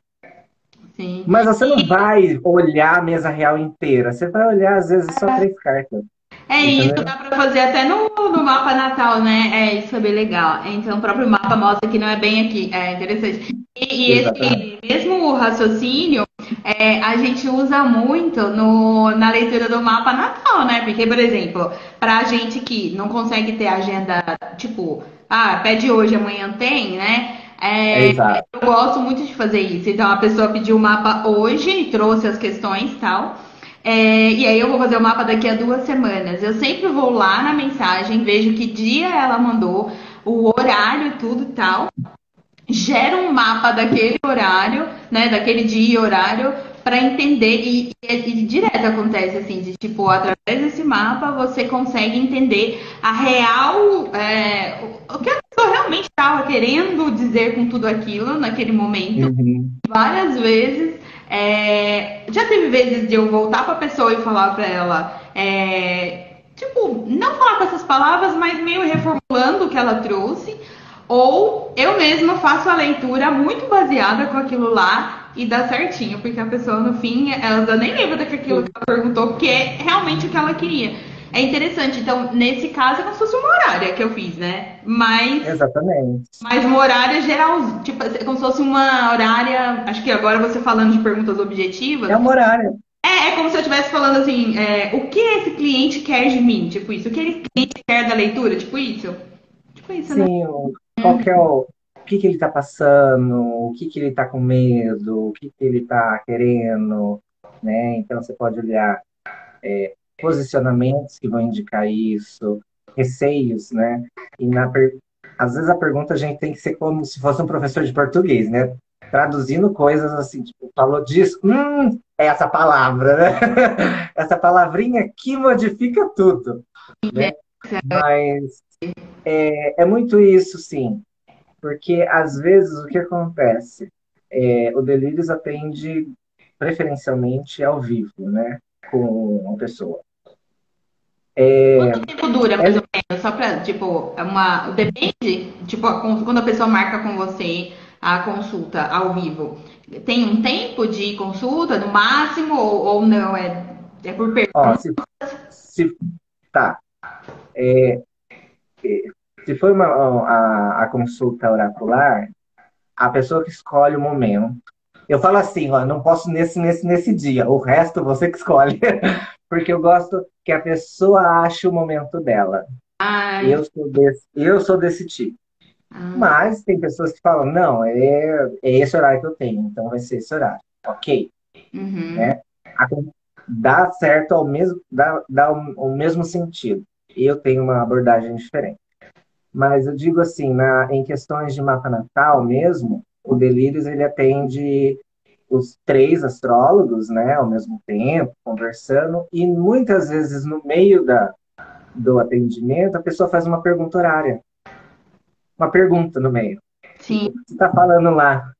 [SPEAKER 1] sim.
[SPEAKER 2] Mas você não vai olhar a mesa real inteira. Você vai olhar, às vezes, só 3 cartas,
[SPEAKER 1] É isso,
[SPEAKER 2] entendeu?
[SPEAKER 1] dá pra fazer até no mapa natal, né? É, isso é bem legal. Então, o próprio mapa mostra que não é bem aqui. É interessante. E
[SPEAKER 2] Exatamente.
[SPEAKER 1] esse mesmo raciocínio a gente usa muito na leitura do mapa natal, né? Porque, por exemplo, pra gente que não consegue ter agenda, tipo, pede hoje, amanhã tem, né?
[SPEAKER 2] É exato.
[SPEAKER 1] Eu gosto muito de fazer isso. Então, a pessoa pediu o mapa hoje e trouxe as questões e tal. E aí eu vou fazer o mapa daqui a 2 semanas. Eu sempre vou lá na mensagem, vejo que dia ela mandou, o horário, e tudo e tal. Gero um mapa daquele horário, né? Daquele dia e horário, para entender. E direto acontece assim, de tipo, através desse mapa você consegue entender a real, o que a pessoa realmente estava querendo dizer com tudo aquilo naquele momento
[SPEAKER 2] Uhum.
[SPEAKER 1] várias vezes. Já teve vezes de eu voltar pra pessoa e falar pra ela, tipo, não falar com essas palavras, mas meio reformulando o que ela trouxe. Ou eu mesma faço a leitura muito baseada com aquilo lá e dá certinho, porque a pessoa no fim, ela nem lembra daquilo que ela perguntou, porque é realmente o que ela queria. É interessante, então, nesse caso, é como se fosse uma horária que eu fiz, né?
[SPEAKER 2] Exatamente.
[SPEAKER 1] Mas uma horária geral, tipo, é como se fosse uma horária. Acho que agora você falando de perguntas objetivas,
[SPEAKER 2] É uma horária.
[SPEAKER 1] é como se eu estivesse falando assim: o que esse cliente quer de mim? Tipo isso. O que ele cliente quer da leitura? Tipo isso. Tipo isso, né?
[SPEAKER 2] Sim, qual que é o que que ele está passando, o que que ele está com medo, o que que ele está querendo, né? Então você pode olhar posicionamentos que vão indicar isso, receios, né? E às vezes a pergunta a gente tem que ser como se fosse um professor de português, né? Traduzindo coisas assim, tipo, falou disso, é essa palavra, né? Essa palavrinha que modifica tudo, né? Mas é muito isso, sim. Porque, às vezes, o que acontece? O Delírios atende preferencialmente ao vivo, né? Com a pessoa.
[SPEAKER 1] Quanto tempo dura,
[SPEAKER 2] É,
[SPEAKER 1] mais ou menos? Só pra, tipo, depende, tipo, quando a pessoa marca com você a consulta ao vivo. Tem um tempo de consulta, no máximo, ou não? É por
[SPEAKER 2] ó,
[SPEAKER 1] pergunta?
[SPEAKER 2] se, tá. Se for a consulta oracular, a pessoa que escolhe o momento. Eu falo assim, ó, não posso nesse dia, o resto você que escolhe. Porque eu gosto que a pessoa ache o momento dela.
[SPEAKER 1] Ai,
[SPEAKER 2] Eu sou desse tipo.
[SPEAKER 1] ah,
[SPEAKER 2] Mas tem pessoas que falam, não, é esse horário que eu tenho, então vai ser esse horário. Ok,
[SPEAKER 1] uhum.
[SPEAKER 2] né? A- Dá certo ao mesmo sentido. Eu tenho uma abordagem diferente. Mas eu digo assim, em questões de mapa natal mesmo, o Delírios ele atende os 3 astrólogos, né, ao mesmo tempo, conversando, e muitas vezes no meio do atendimento a pessoa faz uma pergunta horária, uma pergunta no meio.
[SPEAKER 1] Sim.
[SPEAKER 2] Tipo, você está falando lá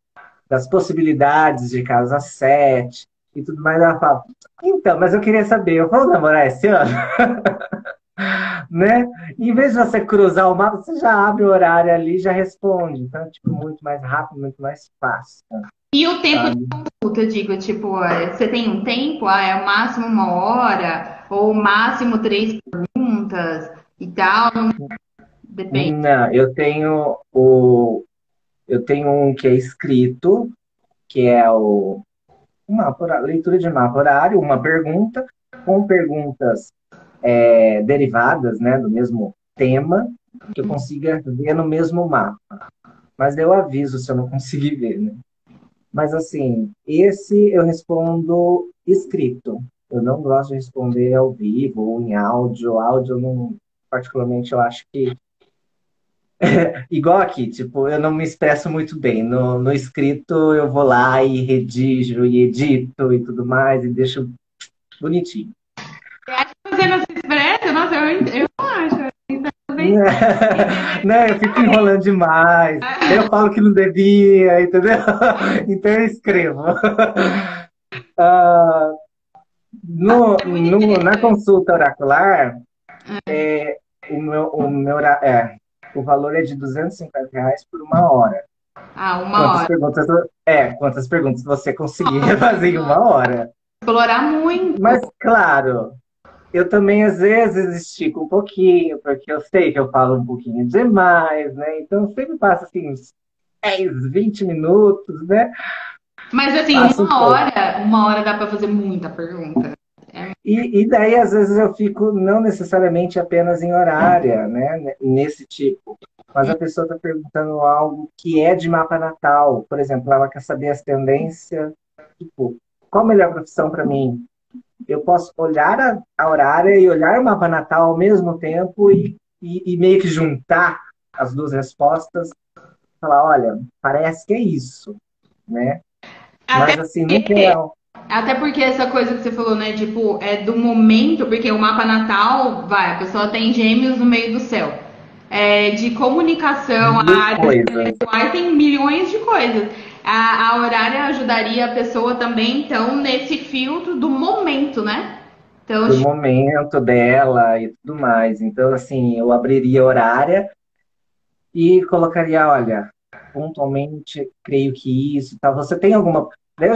[SPEAKER 2] das possibilidades de casa 7 e tudo mais, ela fala, então, mas eu queria saber, eu vou namorar esse ano? Né? Em vez de você cruzar o mapa, você já abre o horário ali e já responde. Então, é, tipo, muito mais rápido, muito mais fácil,
[SPEAKER 1] E o tempo de
[SPEAKER 2] sabe?
[SPEAKER 1] consulta, eu digo, tipo, você tem um tempo, é o máximo 1 hora, ou o máximo 3 perguntas e tal, depende.
[SPEAKER 2] Não, eu tenho um que é escrito, que é leitura de mapa horário, uma pergunta, com perguntas derivadas, né, do mesmo tema, que eu consiga ver no mesmo mapa. Mas eu aviso se eu não conseguir ver, né? Mas assim, esse eu respondo escrito. Eu não gosto de responder ao vivo ou em áudio. Áudio, eu não, particularmente, eu acho que. Igual aqui, tipo, eu não me expresso muito bem. No escrito, eu vou lá e redijo e edito e tudo mais, e deixo bonitinho.
[SPEAKER 1] Você acha que você não se expressa? Nossa, eu não acho. Talvez
[SPEAKER 2] Né, eu fico enrolando demais. Daí eu falo que não devia, entendeu? Então eu escrevo. Ah,
[SPEAKER 1] é muito
[SPEAKER 2] na
[SPEAKER 1] interessante.
[SPEAKER 2] consulta oracular, o meu, o valor é de R$ 250 por uma hora.
[SPEAKER 1] Ah, uma
[SPEAKER 2] Quantas
[SPEAKER 1] hora.
[SPEAKER 2] perguntas, quantas perguntas você conseguir fazer em uma hora?
[SPEAKER 1] Explorar muito.
[SPEAKER 2] Mas, claro, eu também às vezes estico um pouquinho, porque eu sei que eu falo um pouquinho demais, né? Então, eu sempre passo assim uns 10, 20 minutos, né?
[SPEAKER 1] Mas assim,
[SPEAKER 2] Passo um pouco.
[SPEAKER 1] uma hora dá para fazer muita pergunta.
[SPEAKER 2] E daí, às vezes, eu fico não necessariamente apenas em horária, né? Nesse tipo. Mas a pessoa está perguntando algo que é de mapa natal. Por exemplo, ela quer saber as tendências, tipo, qual a melhor profissão para mim? Eu posso olhar a horária e olhar o mapa natal ao mesmo tempo e meio que juntar as duas respostas, falar, olha, parece que é isso, né?
[SPEAKER 1] Até
[SPEAKER 2] Mas assim, no geral,
[SPEAKER 1] Até porque essa coisa que você falou, né? Tipo, é do momento, porque o mapa natal, vai, a pessoa tem gêmeos no meio do céu. É, de comunicação, a
[SPEAKER 2] mil
[SPEAKER 1] área
[SPEAKER 2] coisas
[SPEAKER 1] intelectual, tem milhões de coisas. A horária ajudaria a pessoa também, então, nesse filtro do momento, né? Então,
[SPEAKER 2] do momento dela e tudo mais. Então, assim, eu abriria a horária e colocaria, olha, pontualmente, creio que isso, tá? Você tem alguma. Daí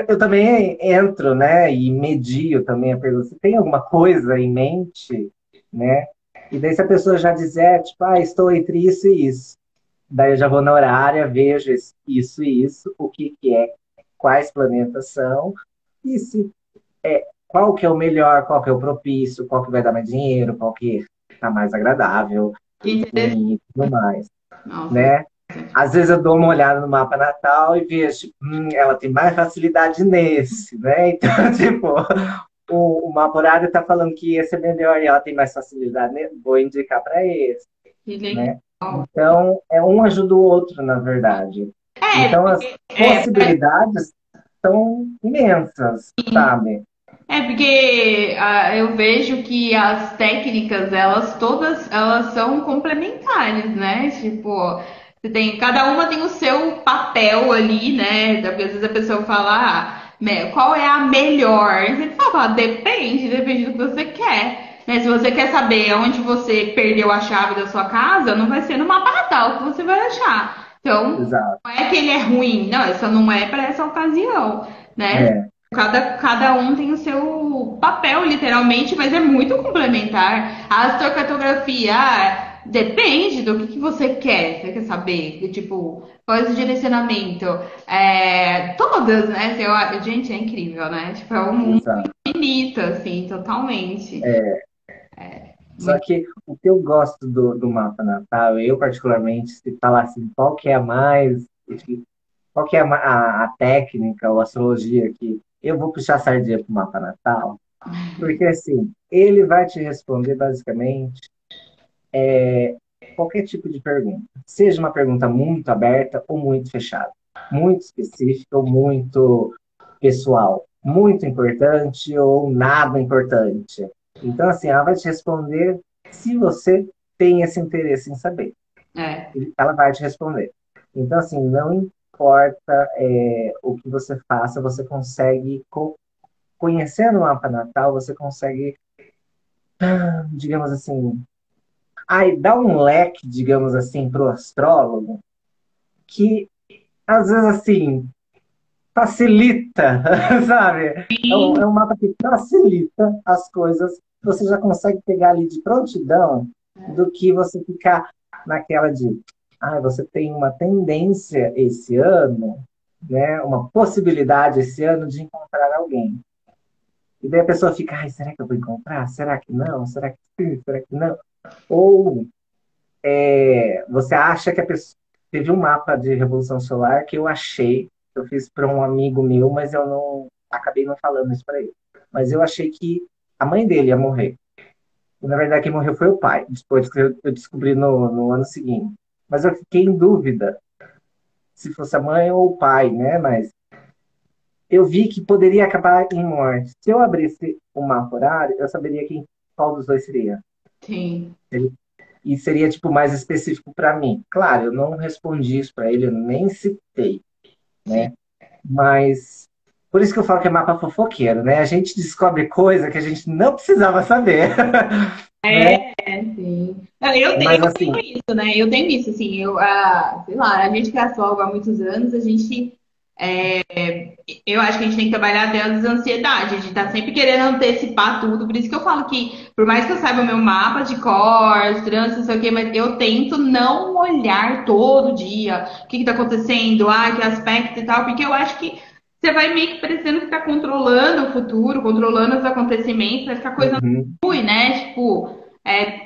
[SPEAKER 2] eu também entro, né, e medio também a pergunta. Você tem alguma coisa em mente, né? E daí se a pessoa já disser, tipo, estou entre isso e isso. Daí eu já vou na horária, vejo isso e isso, o que que é, quais planetas são, e se qual que é o melhor, qual que é o propício, qual que vai dar mais dinheiro, qual que tá mais agradável,
[SPEAKER 1] que interessante.
[SPEAKER 2] enfim, e tudo mais,
[SPEAKER 1] Nossa,
[SPEAKER 2] né? Às vezes eu dou uma olhada no mapa natal e vejo, tipo, ela tem mais facilidade nesse, né? Então, tipo, o mapa horário está falando que esse é melhor e ela tem mais facilidade nesse, vou indicar para esse,
[SPEAKER 1] que legal.
[SPEAKER 2] né? Então, um ajuda o outro, na verdade.
[SPEAKER 1] É,
[SPEAKER 2] Então, as
[SPEAKER 1] é,
[SPEAKER 2] possibilidades são imensas, sabe?
[SPEAKER 1] porque eu vejo que as técnicas, elas todas, elas são complementares, né? Tipo, você tem, cada uma tem o seu papel ali, né? Às vezes a pessoa fala, qual é a melhor? E você fala, depende do que você quer. Né? Se você quer saber onde você perdeu a chave da sua casa, não vai ser no mapa natal que você vai achar. Então,
[SPEAKER 2] Exato.
[SPEAKER 1] não é que ele é ruim, não, essa não é para essa ocasião, né?
[SPEAKER 2] É,
[SPEAKER 1] Cada um tem o seu papel, literalmente, mas é muito complementar. A astrocartografia, depende do que você quer. Você quer saber? Tipo, qual é o direcionamento? Todas, né? Gente, é incrível, né? Tipo, é um mundo
[SPEAKER 2] exato.
[SPEAKER 1] infinito, assim, totalmente.
[SPEAKER 2] É, só
[SPEAKER 1] Muito.
[SPEAKER 2] que o que eu gosto do mapa natal, eu particularmente, se falar assim, qual que é a mais, qual que é a técnica ou astrologia que eu vou puxar a sardinha pro mapa natal, porque assim, ele vai te responder basicamente qualquer tipo de pergunta. Seja uma pergunta muito aberta ou muito fechada, muito específica ou muito pessoal, muito importante ou nada importante. Então, assim, ela vai te responder se você tem esse interesse em saber.
[SPEAKER 1] É,
[SPEAKER 2] Ela vai te responder. Então, assim, não importa o que você faça, você consegue, conhecendo o mapa natal, você consegue, digamos assim, dar um leque, digamos assim, para o astrólogo, que às vezes, assim, facilita, sabe? É um mapa que facilita as coisas. Você já consegue pegar ali de prontidão do que você ficar naquela de, você tem uma tendência esse ano, né? Uma possibilidade esse ano de encontrar alguém. E daí a pessoa fica, será que eu vou encontrar? Será que não? Será que sim? Será que não? Ou você acha que a pessoa. Teve um mapa de Revolução Solar que eu achei, eu fiz para um amigo meu, mas eu não acabei não falando isso para ele. Mas eu achei que a mãe dele ia morrer. E, na verdade, quem morreu foi o pai, depois que eu descobri no ano seguinte. Mas eu fiquei em dúvida se fosse a mãe ou o pai, né? Mas eu vi que poderia acabar em morte. Se eu abrisse o mapa horário, eu saberia qual dos dois seria.
[SPEAKER 1] sim.
[SPEAKER 2] E seria tipo mais específico para mim. Claro, eu não respondi isso para ele, eu nem citei, né? Mas por isso que eu falo que é mapa fofoqueiro, né? A gente descobre coisa que a gente não precisava saber, né?
[SPEAKER 1] sim. Eu
[SPEAKER 2] Mas
[SPEAKER 1] tenho
[SPEAKER 2] assim,
[SPEAKER 1] isso, né? Eu tenho isso, assim, sei lá, a gente que é astrólogo há muitos anos, a gente eu acho que a gente tem que trabalhar até as ansiedades, a gente tá sempre querendo antecipar tudo, por isso que eu falo que, por mais que eu saiba o meu mapa de cor, os trânsitos, não sei o quê, mas eu tento não olhar todo dia o que que tá acontecendo, que aspecto e tal, porque eu acho que você vai meio que parecendo que tá controlando o futuro, controlando os acontecimentos, vai ficar coisa
[SPEAKER 2] uhum,
[SPEAKER 1] ruim, né? Tipo,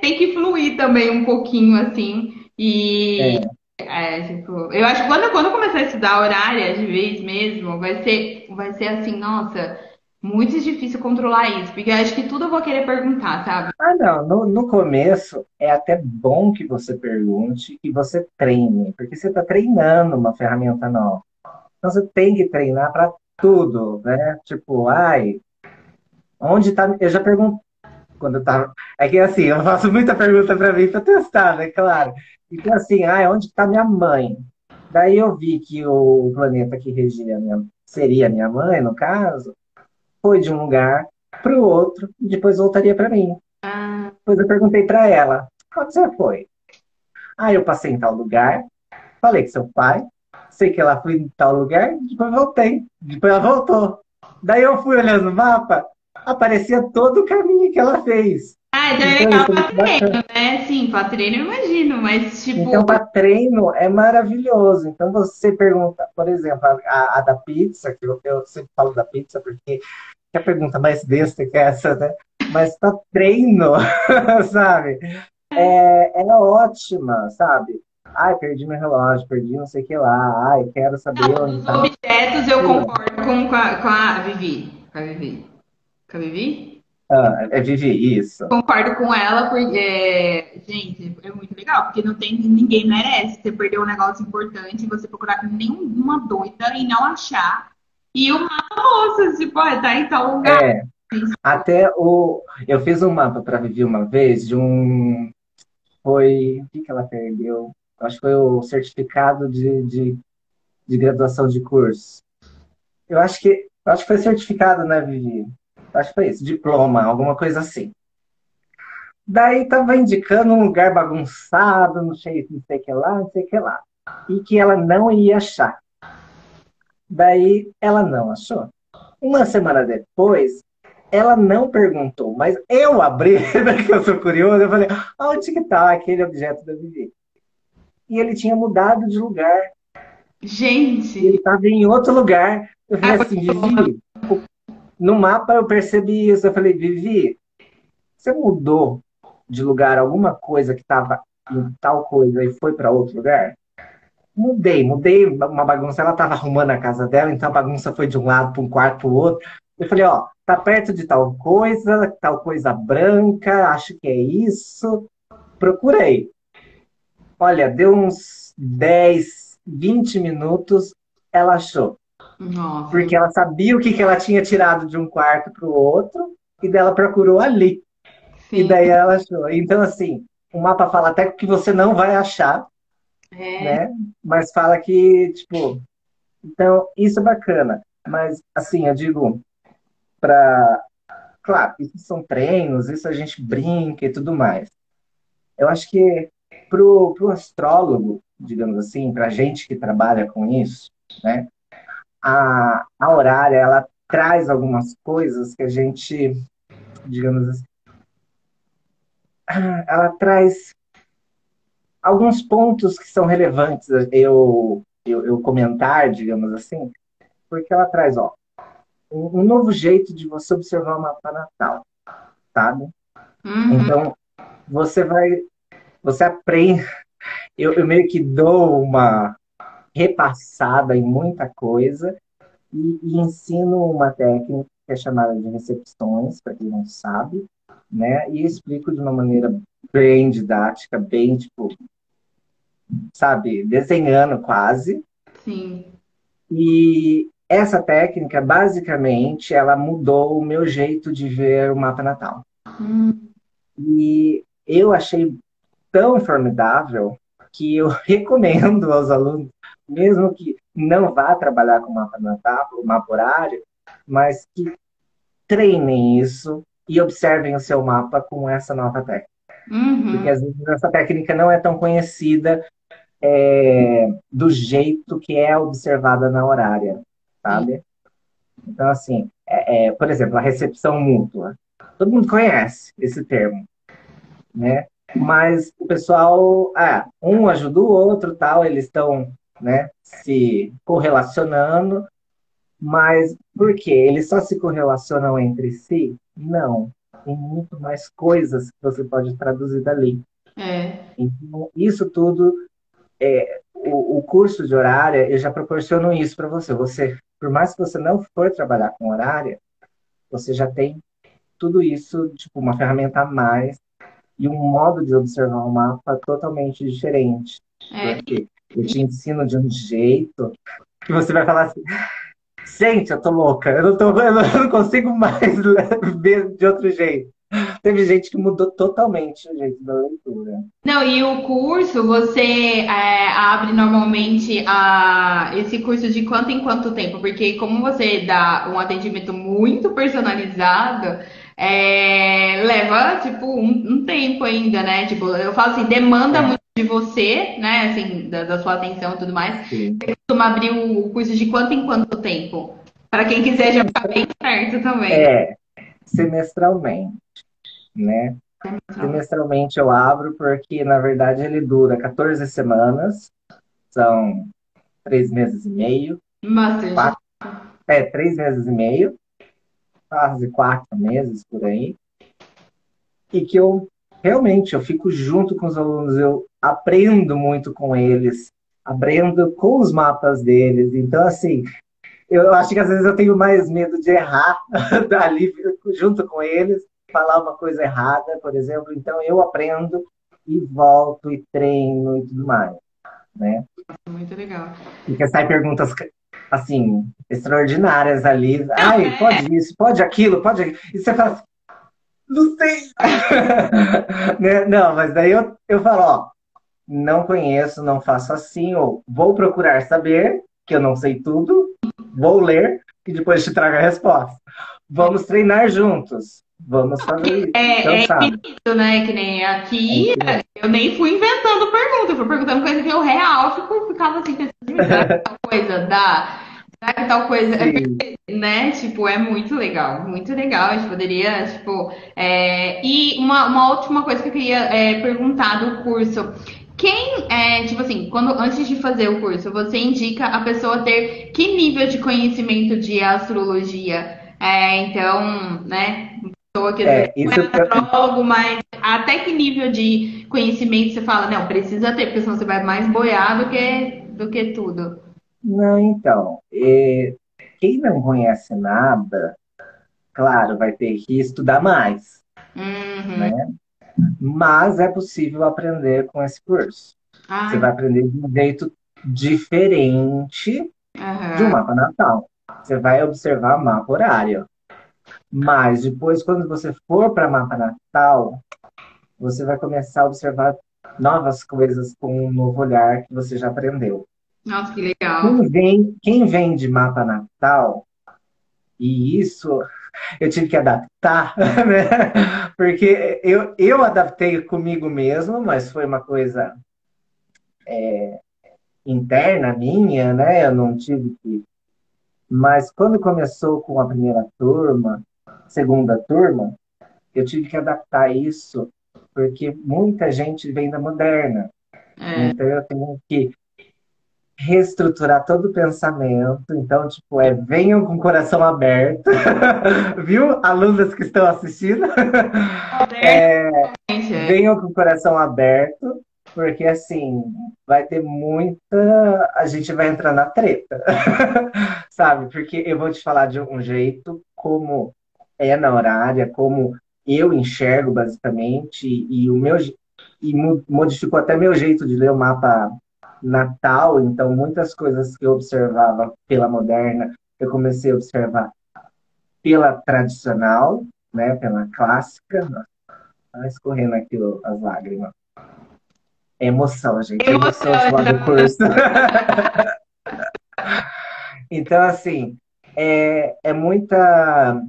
[SPEAKER 1] tem que fluir também um pouquinho, assim, e
[SPEAKER 2] é,
[SPEAKER 1] tipo, eu acho que quando eu começar a estudar horária de vez mesmo, vai ser assim, nossa, muito difícil controlar isso, porque eu acho que tudo eu vou querer perguntar, sabe?
[SPEAKER 2] ah, não, no começo é até bom que você pergunte e você treine, porque você está treinando uma ferramenta nova. Então você tem que treinar para tudo, né? Tipo, ai, onde está? Eu já pergunto quando eu tava. É que assim, eu faço muita pergunta para mim para testar, né? Claro. Então, assim, ai, onde está minha mãe? Daí eu vi que o planeta que regia seria minha mãe, no caso, foi de um lugar para o outro e depois voltaria para mim.
[SPEAKER 1] Ah,
[SPEAKER 2] Depois eu perguntei para ela, onde você foi? Ah, eu passei em tal lugar, falei com seu pai, sei que ela foi em tal lugar, depois voltei. Depois ela voltou. Daí eu fui olhando o mapa, aparecia todo o caminho que ela fez.
[SPEAKER 1] então é
[SPEAKER 2] Então
[SPEAKER 1] legal
[SPEAKER 2] isso é
[SPEAKER 1] pra
[SPEAKER 2] muito bacana.
[SPEAKER 1] treino, né? Sim, pra treino eu imagino, mas tipo,
[SPEAKER 2] Então, para treino é maravilhoso. Então, você pergunta, por exemplo, a da pizza, que eu sempre falo da pizza, porque é a pergunta mais besta que é essa, né? Mas para treino, sabe? É ótima, sabe? Ai, perdi meu relógio, perdi não sei o que lá. Ai, quero saber onde
[SPEAKER 1] dos
[SPEAKER 2] está meu
[SPEAKER 1] objetos eu
[SPEAKER 2] celular.
[SPEAKER 1] concordo com a Vivi. Com a Vivi. Com a Vivi?
[SPEAKER 2] Ah, é Vivi, isso.
[SPEAKER 1] Concordo com ela, porque, gente, é muito legal, porque não tem ninguém merece você perder um negócio importante e você procurar com nenhuma doida e não achar. E o mapa mostra, tipo, tá em tal lugar.
[SPEAKER 2] É, até eu fiz um mapa para Vivi uma vez de um. Foi. O que que ela perdeu? Acho que foi o certificado de graduação de curso. Eu acho que foi certificado, né, Vivi? Acho que foi isso, diploma, alguma coisa assim. Daí tava indicando um lugar bagunçado, não sei o que lá, não sei o que lá. E que ela não ia achar. Daí ela não achou. Uma semana depois, ela não perguntou, mas eu abri, né, que eu sou curioso, eu falei, onde que tá aquele objeto da Vivi? E ele tinha mudado de lugar. E ele
[SPEAKER 1] Gente,
[SPEAKER 2] estava em outro lugar. Eu falei assim, Vivi, no mapa eu percebi isso. Eu falei, Vivi, você mudou de lugar alguma coisa que estava em tal coisa e foi para outro lugar? Mudei uma bagunça. Ela estava arrumando a casa dela, então a bagunça foi de um lado para um quarto para o outro. Eu falei, ó, tá perto de tal coisa branca, acho que é isso. Procurei. Olha, deu uns 10, 20 minutos, ela achou.
[SPEAKER 1] nossa,
[SPEAKER 2] Porque ela sabia o que que ela tinha tirado de um quarto para o outro, e dela procurou ali. E
[SPEAKER 1] sim.
[SPEAKER 2] daí ela achou. Então, assim, o mapa fala até que você não vai achar,
[SPEAKER 1] É,
[SPEAKER 2] né? Mas fala que, tipo, então, isso é bacana. Mas, assim, eu digo, para. Claro, isso são treinos, isso a gente brinca e tudo mais. Eu acho que pro astrólogo, digamos assim, para gente que trabalha com isso, né? A horária, ela traz algumas coisas que a gente, digamos assim, ela traz alguns pontos que são relevantes eu comentar, digamos assim, porque ela traz, ó, um novo jeito de você observar o mapa natal, sabe?
[SPEAKER 1] uhum.
[SPEAKER 2] Então, você aprende, eu meio que dou uma repassada em muita coisa e ensino uma técnica que é chamada de recepções, para quem não sabe, né? E explico de uma maneira bem didática, bem, tipo, sabe, desenhando quase.
[SPEAKER 1] Sim.
[SPEAKER 2] E essa técnica, basicamente, ela mudou o meu jeito de ver o mapa natal.
[SPEAKER 1] Hum.
[SPEAKER 2] E eu achei tão formidável que eu recomendo aos alunos, mesmo que não vá trabalhar com mapa natal, mapa horário, mas que treinem isso e observem o seu mapa com essa nova técnica. Porque
[SPEAKER 1] Uhum.
[SPEAKER 2] às vezes essa técnica não é tão conhecida do jeito que é observada na horária,
[SPEAKER 1] Sim.
[SPEAKER 2] sabe? Então, assim, por exemplo, a recepção mútua. Todo mundo conhece esse termo, né? Mas o pessoal, um ajuda o outro, tal, eles estão, né, se correlacionando, mas por quê? Eles só se correlacionam entre si? Não. Tem muito mais coisas que você pode traduzir dali.
[SPEAKER 1] É.
[SPEAKER 2] Então, isso tudo, o curso de horária, eu já proporciono isso para você. Você, por mais que você não for trabalhar com horária, você já tem tudo isso, tipo, uma ferramenta a mais e um modo de observar o mapa totalmente diferente.
[SPEAKER 1] É,
[SPEAKER 2] Porque eu te ensino de um jeito que você vai falar assim, gente, eu tô louca, eu não consigo mais ver de outro jeito. Teve gente que mudou totalmente o jeito da leitura.
[SPEAKER 1] não, e o curso, você abre normalmente esse curso de quanto em quanto tempo? Porque como você dá um atendimento muito personalizado, leva, tipo, um tempo ainda, né? Tipo, eu falo assim, demanda
[SPEAKER 2] É,
[SPEAKER 1] muito de você, né? Assim, da sua atenção e tudo mais.
[SPEAKER 2] sim.
[SPEAKER 1] Costuma abrir o curso de quanto em quanto tempo? Para quem quiser já ficar bem certo também.
[SPEAKER 2] É, semestralmente, né? Semestralmente eu abro porque, na verdade, ele dura 14 semanas, são 3 meses e meio,
[SPEAKER 1] Bastante.
[SPEAKER 2] quatro, 3 meses e meio, quase 4 meses por aí, e que eu realmente eu fico junto com os alunos, eu aprendo muito com eles, aprendo com os mapas deles. Então, assim, eu acho que às vezes eu tenho mais medo de errar ali junto com eles, falar uma coisa errada, por exemplo. Então, eu aprendo e volto e treino e tudo mais, né?
[SPEAKER 1] Muito legal.
[SPEAKER 2] Porque sai perguntas assim, extraordinárias ali. Ai, pode isso, pode aquilo, pode aquilo. E você fala assim, não sei. Né? Não, mas daí eu falo, ó, não conheço, não faço assim, ou vou procurar saber, que eu não sei tudo, vou ler e depois te trago a resposta. Vamos treinar juntos. Vamos fazer isso. Então,
[SPEAKER 1] É
[SPEAKER 2] sabe?
[SPEAKER 1] infinito, né? Que nem
[SPEAKER 2] É
[SPEAKER 1] aqui,
[SPEAKER 2] infinito.
[SPEAKER 1] eu nem fui inventando pergunta, eu fui perguntando coisa que eu real ficava assim, pensando, será que tal coisa dá? Será que tal coisa
[SPEAKER 2] Sim.
[SPEAKER 1] né? Tipo, é muito legal, muito legal. A gente poderia, tipo, e uma última coisa que eu queria perguntar do curso. Quem tipo assim, quando antes de fazer o curso, você indica a pessoa ter que nível de conhecimento de astrologia? Então, né? Pessoa que às vezes não
[SPEAKER 2] Isso
[SPEAKER 1] é astrólogo, mas até que nível de conhecimento você fala, não, precisa ter, porque senão você vai mais boiar do que tudo.
[SPEAKER 2] não, então, quem não conhece nada, claro, vai ter que estudar mais,
[SPEAKER 1] Uhum.
[SPEAKER 2] né? Mas é possível aprender com esse curso. Você
[SPEAKER 1] Ai,
[SPEAKER 2] vai aprender de um jeito diferente de um
[SPEAKER 1] aham.
[SPEAKER 2] mapa natal. Você vai observar mapa horário. Mas depois, quando você for para mapa natal, você vai começar a observar novas coisas com um novo olhar que você já aprendeu.
[SPEAKER 1] Nossa, que legal.
[SPEAKER 2] Quem vem de mapa natal, e isso eu tive que adaptar, né? Porque eu adaptei comigo mesmo, mas foi uma coisa interna minha, né? Eu não tive que. Mas quando começou com a primeira turma, segunda turma, eu tive que adaptar isso, porque muita gente vem da moderna.
[SPEAKER 1] É.
[SPEAKER 2] Então eu tenho que reestruturar todo o pensamento. Então, tipo, venham com o coração aberto, viu? Alunas que estão assistindo,
[SPEAKER 1] Gente,
[SPEAKER 2] venham com o coração aberto, porque assim, vai ter muita. A gente vai entrar na treta, sabe? Porque eu vou te falar de um jeito como é na horária, como eu enxergo basicamente, e o meu e modificou até meu jeito de ler o mapa natal, então muitas coisas que eu observava pela moderna, eu comecei a observar pela tradicional, né, pela clássica. Tá escorrendo aqui as lágrimas. É emoção, gente, é emoção de falar do curso. Então, assim, é muita.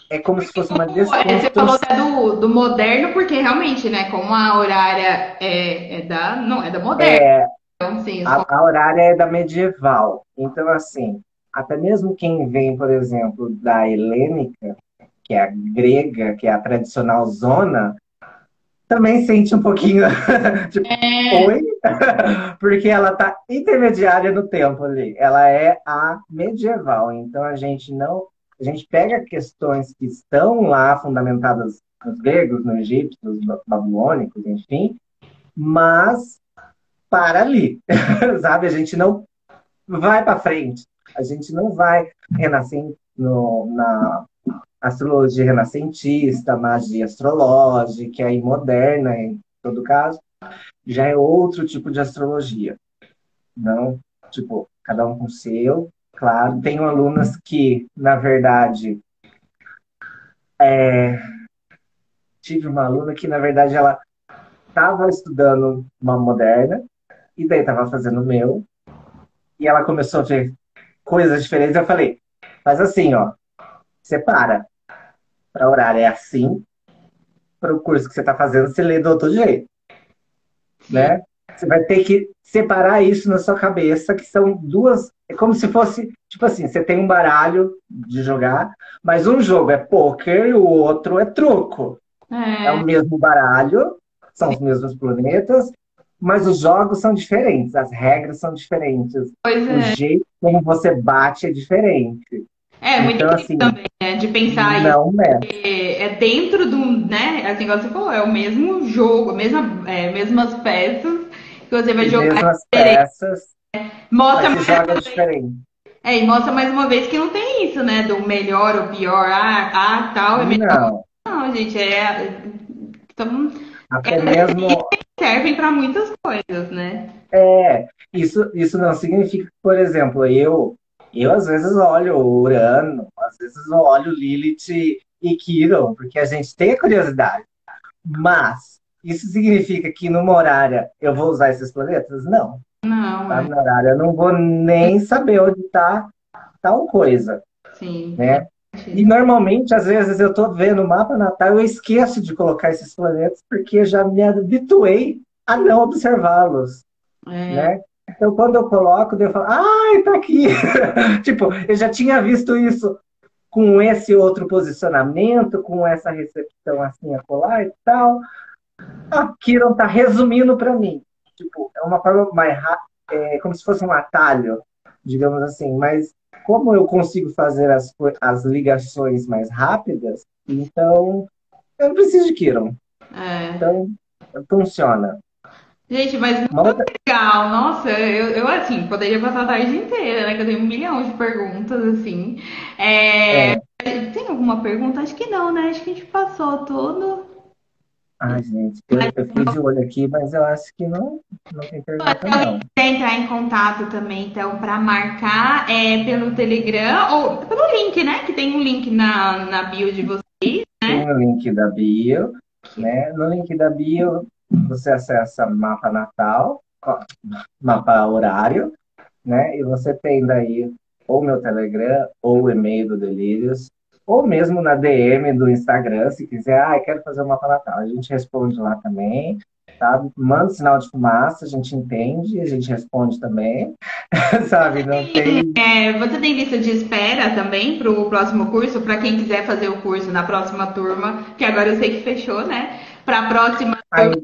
[SPEAKER 2] é como se fosse uma
[SPEAKER 1] Você falou
[SPEAKER 2] desconstrução.
[SPEAKER 1] até do moderno, porque realmente, né, como a horária não, é da moderna, então, sim,
[SPEAKER 2] A horária é da medieval. Então, assim, até mesmo quem vem, por exemplo, da helênica, que é a grega, que é a tradicional zona, também sente um pouquinho, tipo, oi? Porque ela está intermediária no tempo ali. Ela é a medieval. Então, a gente pega questões que estão lá fundamentadas nos gregos, nos egípcios, nos babilônicos, enfim, mas para ali, sabe? A gente não vai para frente. A gente não vai renascer na astrologia renascentista, magia astrológica e moderna, em todo caso, já é outro tipo de astrologia. Não, tipo, cada um com o seu. Claro, tenho alunas que, na verdade, tive uma aluna que, na verdade, ela estava estudando uma moderna e daí estava fazendo o meu e ela começou a ver coisas diferentes. Eu falei, faz assim, ó, separa. Para horário é assim, para o curso que você está fazendo, você lê do outro jeito,
[SPEAKER 1] sim.
[SPEAKER 2] né? Você vai ter que separar isso na sua cabeça, que são duas. É como se fosse, tipo assim, você tem um baralho de jogar, mas um jogo é pôquer e o outro é truco. É o
[SPEAKER 1] É,
[SPEAKER 2] mesmo baralho, são
[SPEAKER 1] sim.
[SPEAKER 2] os mesmos planetas, mas os jogos são diferentes, as regras são diferentes,
[SPEAKER 1] Pois
[SPEAKER 2] o
[SPEAKER 1] é.
[SPEAKER 2] jeito como você bate é diferente.
[SPEAKER 1] É muito
[SPEAKER 2] Então,
[SPEAKER 1] difícil
[SPEAKER 2] assim,
[SPEAKER 1] também, né, de pensar isso,
[SPEAKER 2] não é.
[SPEAKER 1] porque é dentro do, né, assim, igual você falou, é o mesmo jogo, mesmas peças que você vai jogar
[SPEAKER 2] Mesmas
[SPEAKER 1] diferente.
[SPEAKER 2] peças,
[SPEAKER 1] Mostra
[SPEAKER 2] mas se
[SPEAKER 1] mais
[SPEAKER 2] joga
[SPEAKER 1] uma vez,
[SPEAKER 2] diferente.
[SPEAKER 1] e mostra mais uma vez que não tem isso, né, do melhor ou pior, tal é melhor.
[SPEAKER 2] Não.
[SPEAKER 1] Não, gente, então,
[SPEAKER 2] Até mesmo
[SPEAKER 1] servem para muitas coisas, né?
[SPEAKER 2] isso não significa que, por exemplo, eu às vezes olho o Urano, às vezes eu olho Lilith e Quiron, porque a gente tem a curiosidade. Mas isso significa que numa horária eu vou usar esses planetas? Não.
[SPEAKER 1] Não,
[SPEAKER 2] Tá? No horário eu não vou nem saber onde está tal coisa,
[SPEAKER 1] sim,
[SPEAKER 2] né? E
[SPEAKER 1] realmente.
[SPEAKER 2] normalmente, às vezes, eu estou vendo o mapa natal e eu esqueço de colocar esses planetas porque eu já me habituei a não observá-los,
[SPEAKER 1] É,
[SPEAKER 2] né? Então, quando eu coloco, eu falo, ai, tá aqui. Tipo, eu já tinha visto isso com esse outro posicionamento, com essa recepção assim, acolá e tal. A Kiron tá resumindo para mim. Tipo, é uma forma mais rápida, é como se fosse um atalho, digamos assim. Mas como eu consigo fazer as ligações mais rápidas, então eu não preciso de Kiron.
[SPEAKER 1] é.
[SPEAKER 2] Então, funciona.
[SPEAKER 1] Gente, mas muito
[SPEAKER 2] Uma outra,
[SPEAKER 1] legal. Nossa, eu assim, poderia passar a tarde inteira, né? Que eu tenho um milhão de perguntas, assim. É,
[SPEAKER 2] é,
[SPEAKER 1] tem alguma pergunta? Acho que não, né? Acho que a gente passou tudo.
[SPEAKER 2] ai, gente, eu fiquei de olho aqui, mas eu acho que não tem pergunta,
[SPEAKER 1] Se alguém
[SPEAKER 2] não.
[SPEAKER 1] quiser entrar em contato também, então, para marcar pelo Telegram ou pelo link, né? Que tem um link na bio de vocês,
[SPEAKER 2] Tem
[SPEAKER 1] né?
[SPEAKER 2] o link da bio, né? No link da bio, você acessa mapa natal, ó, mapa horário, né? E você tem daí ou meu Telegram, ou o e-mail do Delírios, ou mesmo na DM do Instagram, se quiser, quero fazer um mapa natal. A gente responde lá também, sabe? Manda sinal de fumaça, a gente entende, a gente responde também, sabe? Não tem.
[SPEAKER 1] Você tem lista de espera também para o próximo curso, para quem quiser fazer o curso na próxima turma, que agora eu sei que fechou, né? Para a próxima turma.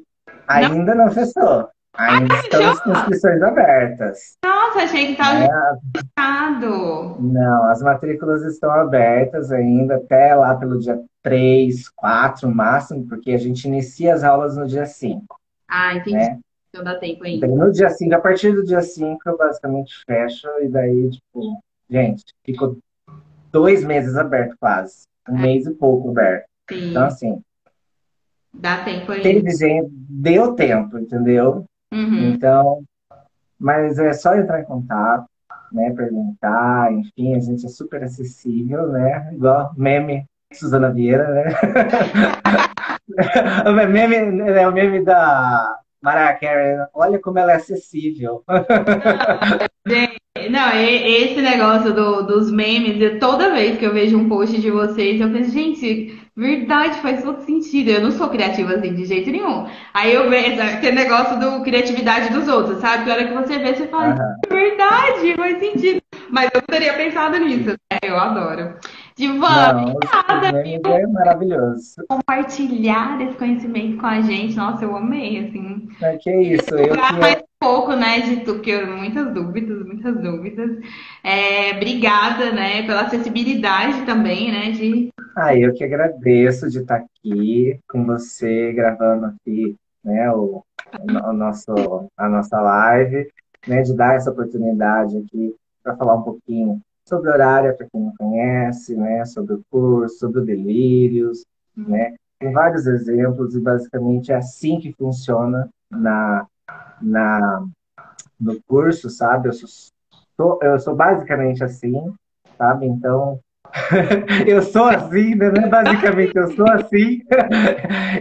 [SPEAKER 2] Ai-
[SPEAKER 1] Não
[SPEAKER 2] Ainda não fechou. Ainda estão
[SPEAKER 1] fechou?
[SPEAKER 2] as inscrições abertas.
[SPEAKER 1] Nossa, achei que estava
[SPEAKER 2] Né?
[SPEAKER 1] fechado.
[SPEAKER 2] Não, as matrículas estão abertas ainda até lá pelo dia 3, 4 máximo, porque a gente inicia as aulas no dia 5,
[SPEAKER 1] Ah, entendi.
[SPEAKER 2] né?
[SPEAKER 1] Então dá tempo
[SPEAKER 2] Daí
[SPEAKER 1] ainda.
[SPEAKER 2] no dia 5, a partir do dia 5, eu basicamente fecho, e daí, tipo, gente, ficou 2 meses aberto quase. Um mês e pouco aberto. Então,
[SPEAKER 1] Sim,
[SPEAKER 2] assim,
[SPEAKER 1] dá tempo ainda.
[SPEAKER 2] teve gente, deu tempo, entendeu?
[SPEAKER 1] Uhum.
[SPEAKER 2] Então, mas é só entrar em contato, né? Perguntar, enfim, a gente é super acessível, né? Igual meme Suzana Vieira, né? O meme da Mariah Carey, olha como ela é acessível.
[SPEAKER 1] Não, esse negócio dos memes, toda vez que eu vejo um post de vocês, eu penso, gente, verdade, faz todo sentido. Eu não sou criativa assim, de jeito nenhum. Aí eu vejo aquele negócio do criatividade dos outros, sabe? Que a hora que você vê, você fala,
[SPEAKER 2] Aham.
[SPEAKER 1] é verdade, faz sentido. Mas eu não teria pensado nisso, né? Eu adoro. Divan,
[SPEAKER 2] Não, os memes é maravilhoso.
[SPEAKER 1] compartilhar esse conhecimento com a gente, nossa, eu amei, assim.
[SPEAKER 2] É que é isso, eu que
[SPEAKER 1] Divulgar mais um pouco, né, de tu, que eu muitas dúvidas, muitas dúvidas. Obrigada, né, pela acessibilidade também, né, de...
[SPEAKER 2] eu que agradeço de estar aqui com você, gravando aqui, né, a nossa live, né, de dar essa oportunidade aqui para falar um pouquinho sobre horária, para quem não conhece, né, sobre o curso, sobre o Delírios, né, tem vários exemplos e basicamente é assim que funciona na, no curso, sabe? Eu sou basicamente assim, sabe? Então, eu sou assim, né? Não é basicamente eu sou assim.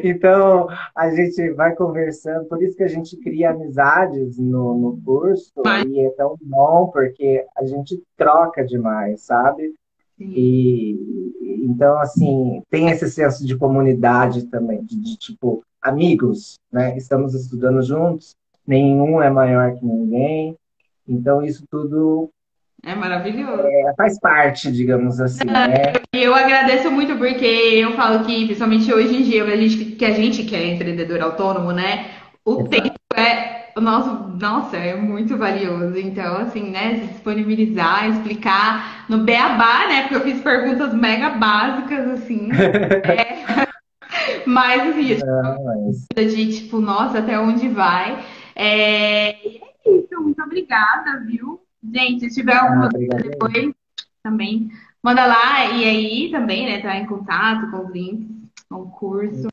[SPEAKER 2] Então, a gente vai conversando, por isso que a gente cria amizades no curso,
[SPEAKER 1] Mas,
[SPEAKER 2] e é tão bom, porque a gente troca demais, sabe?
[SPEAKER 1] sim.
[SPEAKER 2] E então, assim, tem esse senso de comunidade também, tipo, amigos, né? Estamos estudando juntos, nenhum é maior que ninguém, então isso tudo
[SPEAKER 1] É maravilhoso.
[SPEAKER 2] faz parte, digamos assim, né?
[SPEAKER 1] E eu agradeço muito porque eu falo que, principalmente hoje em dia, a gente que é empreendedor autônomo, né, o tempo
[SPEAKER 2] Exato.
[SPEAKER 1] é, nossa, é muito valioso. Então, assim, né, se disponibilizar, explicar no beabá, né, porque eu fiz perguntas mega básicas, assim, mas, assim,
[SPEAKER 2] Não, mas,
[SPEAKER 1] de tipo, nossa, até onde vai. E é isso, muito obrigada, viu? Gente, se tiver alguma
[SPEAKER 2] obrigado aí.
[SPEAKER 1] coisa também, manda lá e aí também, né, tá em contato com os links, com o curso.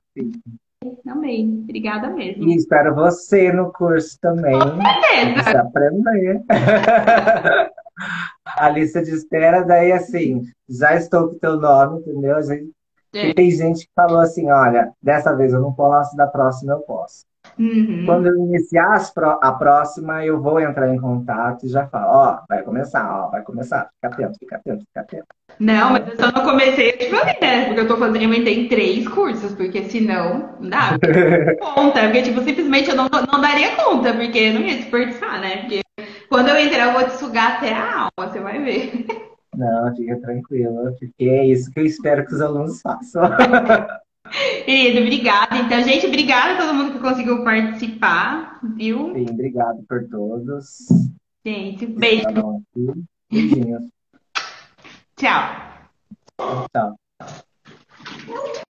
[SPEAKER 1] Também, obrigada
[SPEAKER 2] E
[SPEAKER 1] mesmo.
[SPEAKER 2] espero você no curso também, para você
[SPEAKER 1] Beleza,
[SPEAKER 2] aprender. A lista de espera, daí assim, já estou com o teu nome, entendeu?
[SPEAKER 1] é.
[SPEAKER 2] Porque tem gente que falou assim, olha, dessa vez eu não posso, da próxima eu posso.
[SPEAKER 1] Uhum.
[SPEAKER 2] Quando eu iniciar a próxima, eu vou entrar em contato e já falo, ó, vai começar, fica atento, fica atento, fica atento.
[SPEAKER 1] Não, mas
[SPEAKER 2] Né?
[SPEAKER 1] eu só não comecei a te falei, né? Porque eu tô fazendo, eu entrei em 3 cursos, porque senão não dá. Porque conta, porque tipo, simplesmente eu não daria conta, porque eu não ia desperdiçar, né? Porque quando eu entrar, eu vou te sugar até a alma, você vai ver.
[SPEAKER 2] Não, fica tranquila, porque é isso que eu espero que os alunos façam.
[SPEAKER 1] Querido, obrigada. Então, gente, obrigada a todo mundo que conseguiu participar, viu?
[SPEAKER 2] Sim, obrigado por todos
[SPEAKER 1] Gente,
[SPEAKER 2] que
[SPEAKER 1] beijo,
[SPEAKER 2] estavam aqui. Beijinhos.
[SPEAKER 1] tchau.
[SPEAKER 2] Tchau, tchau.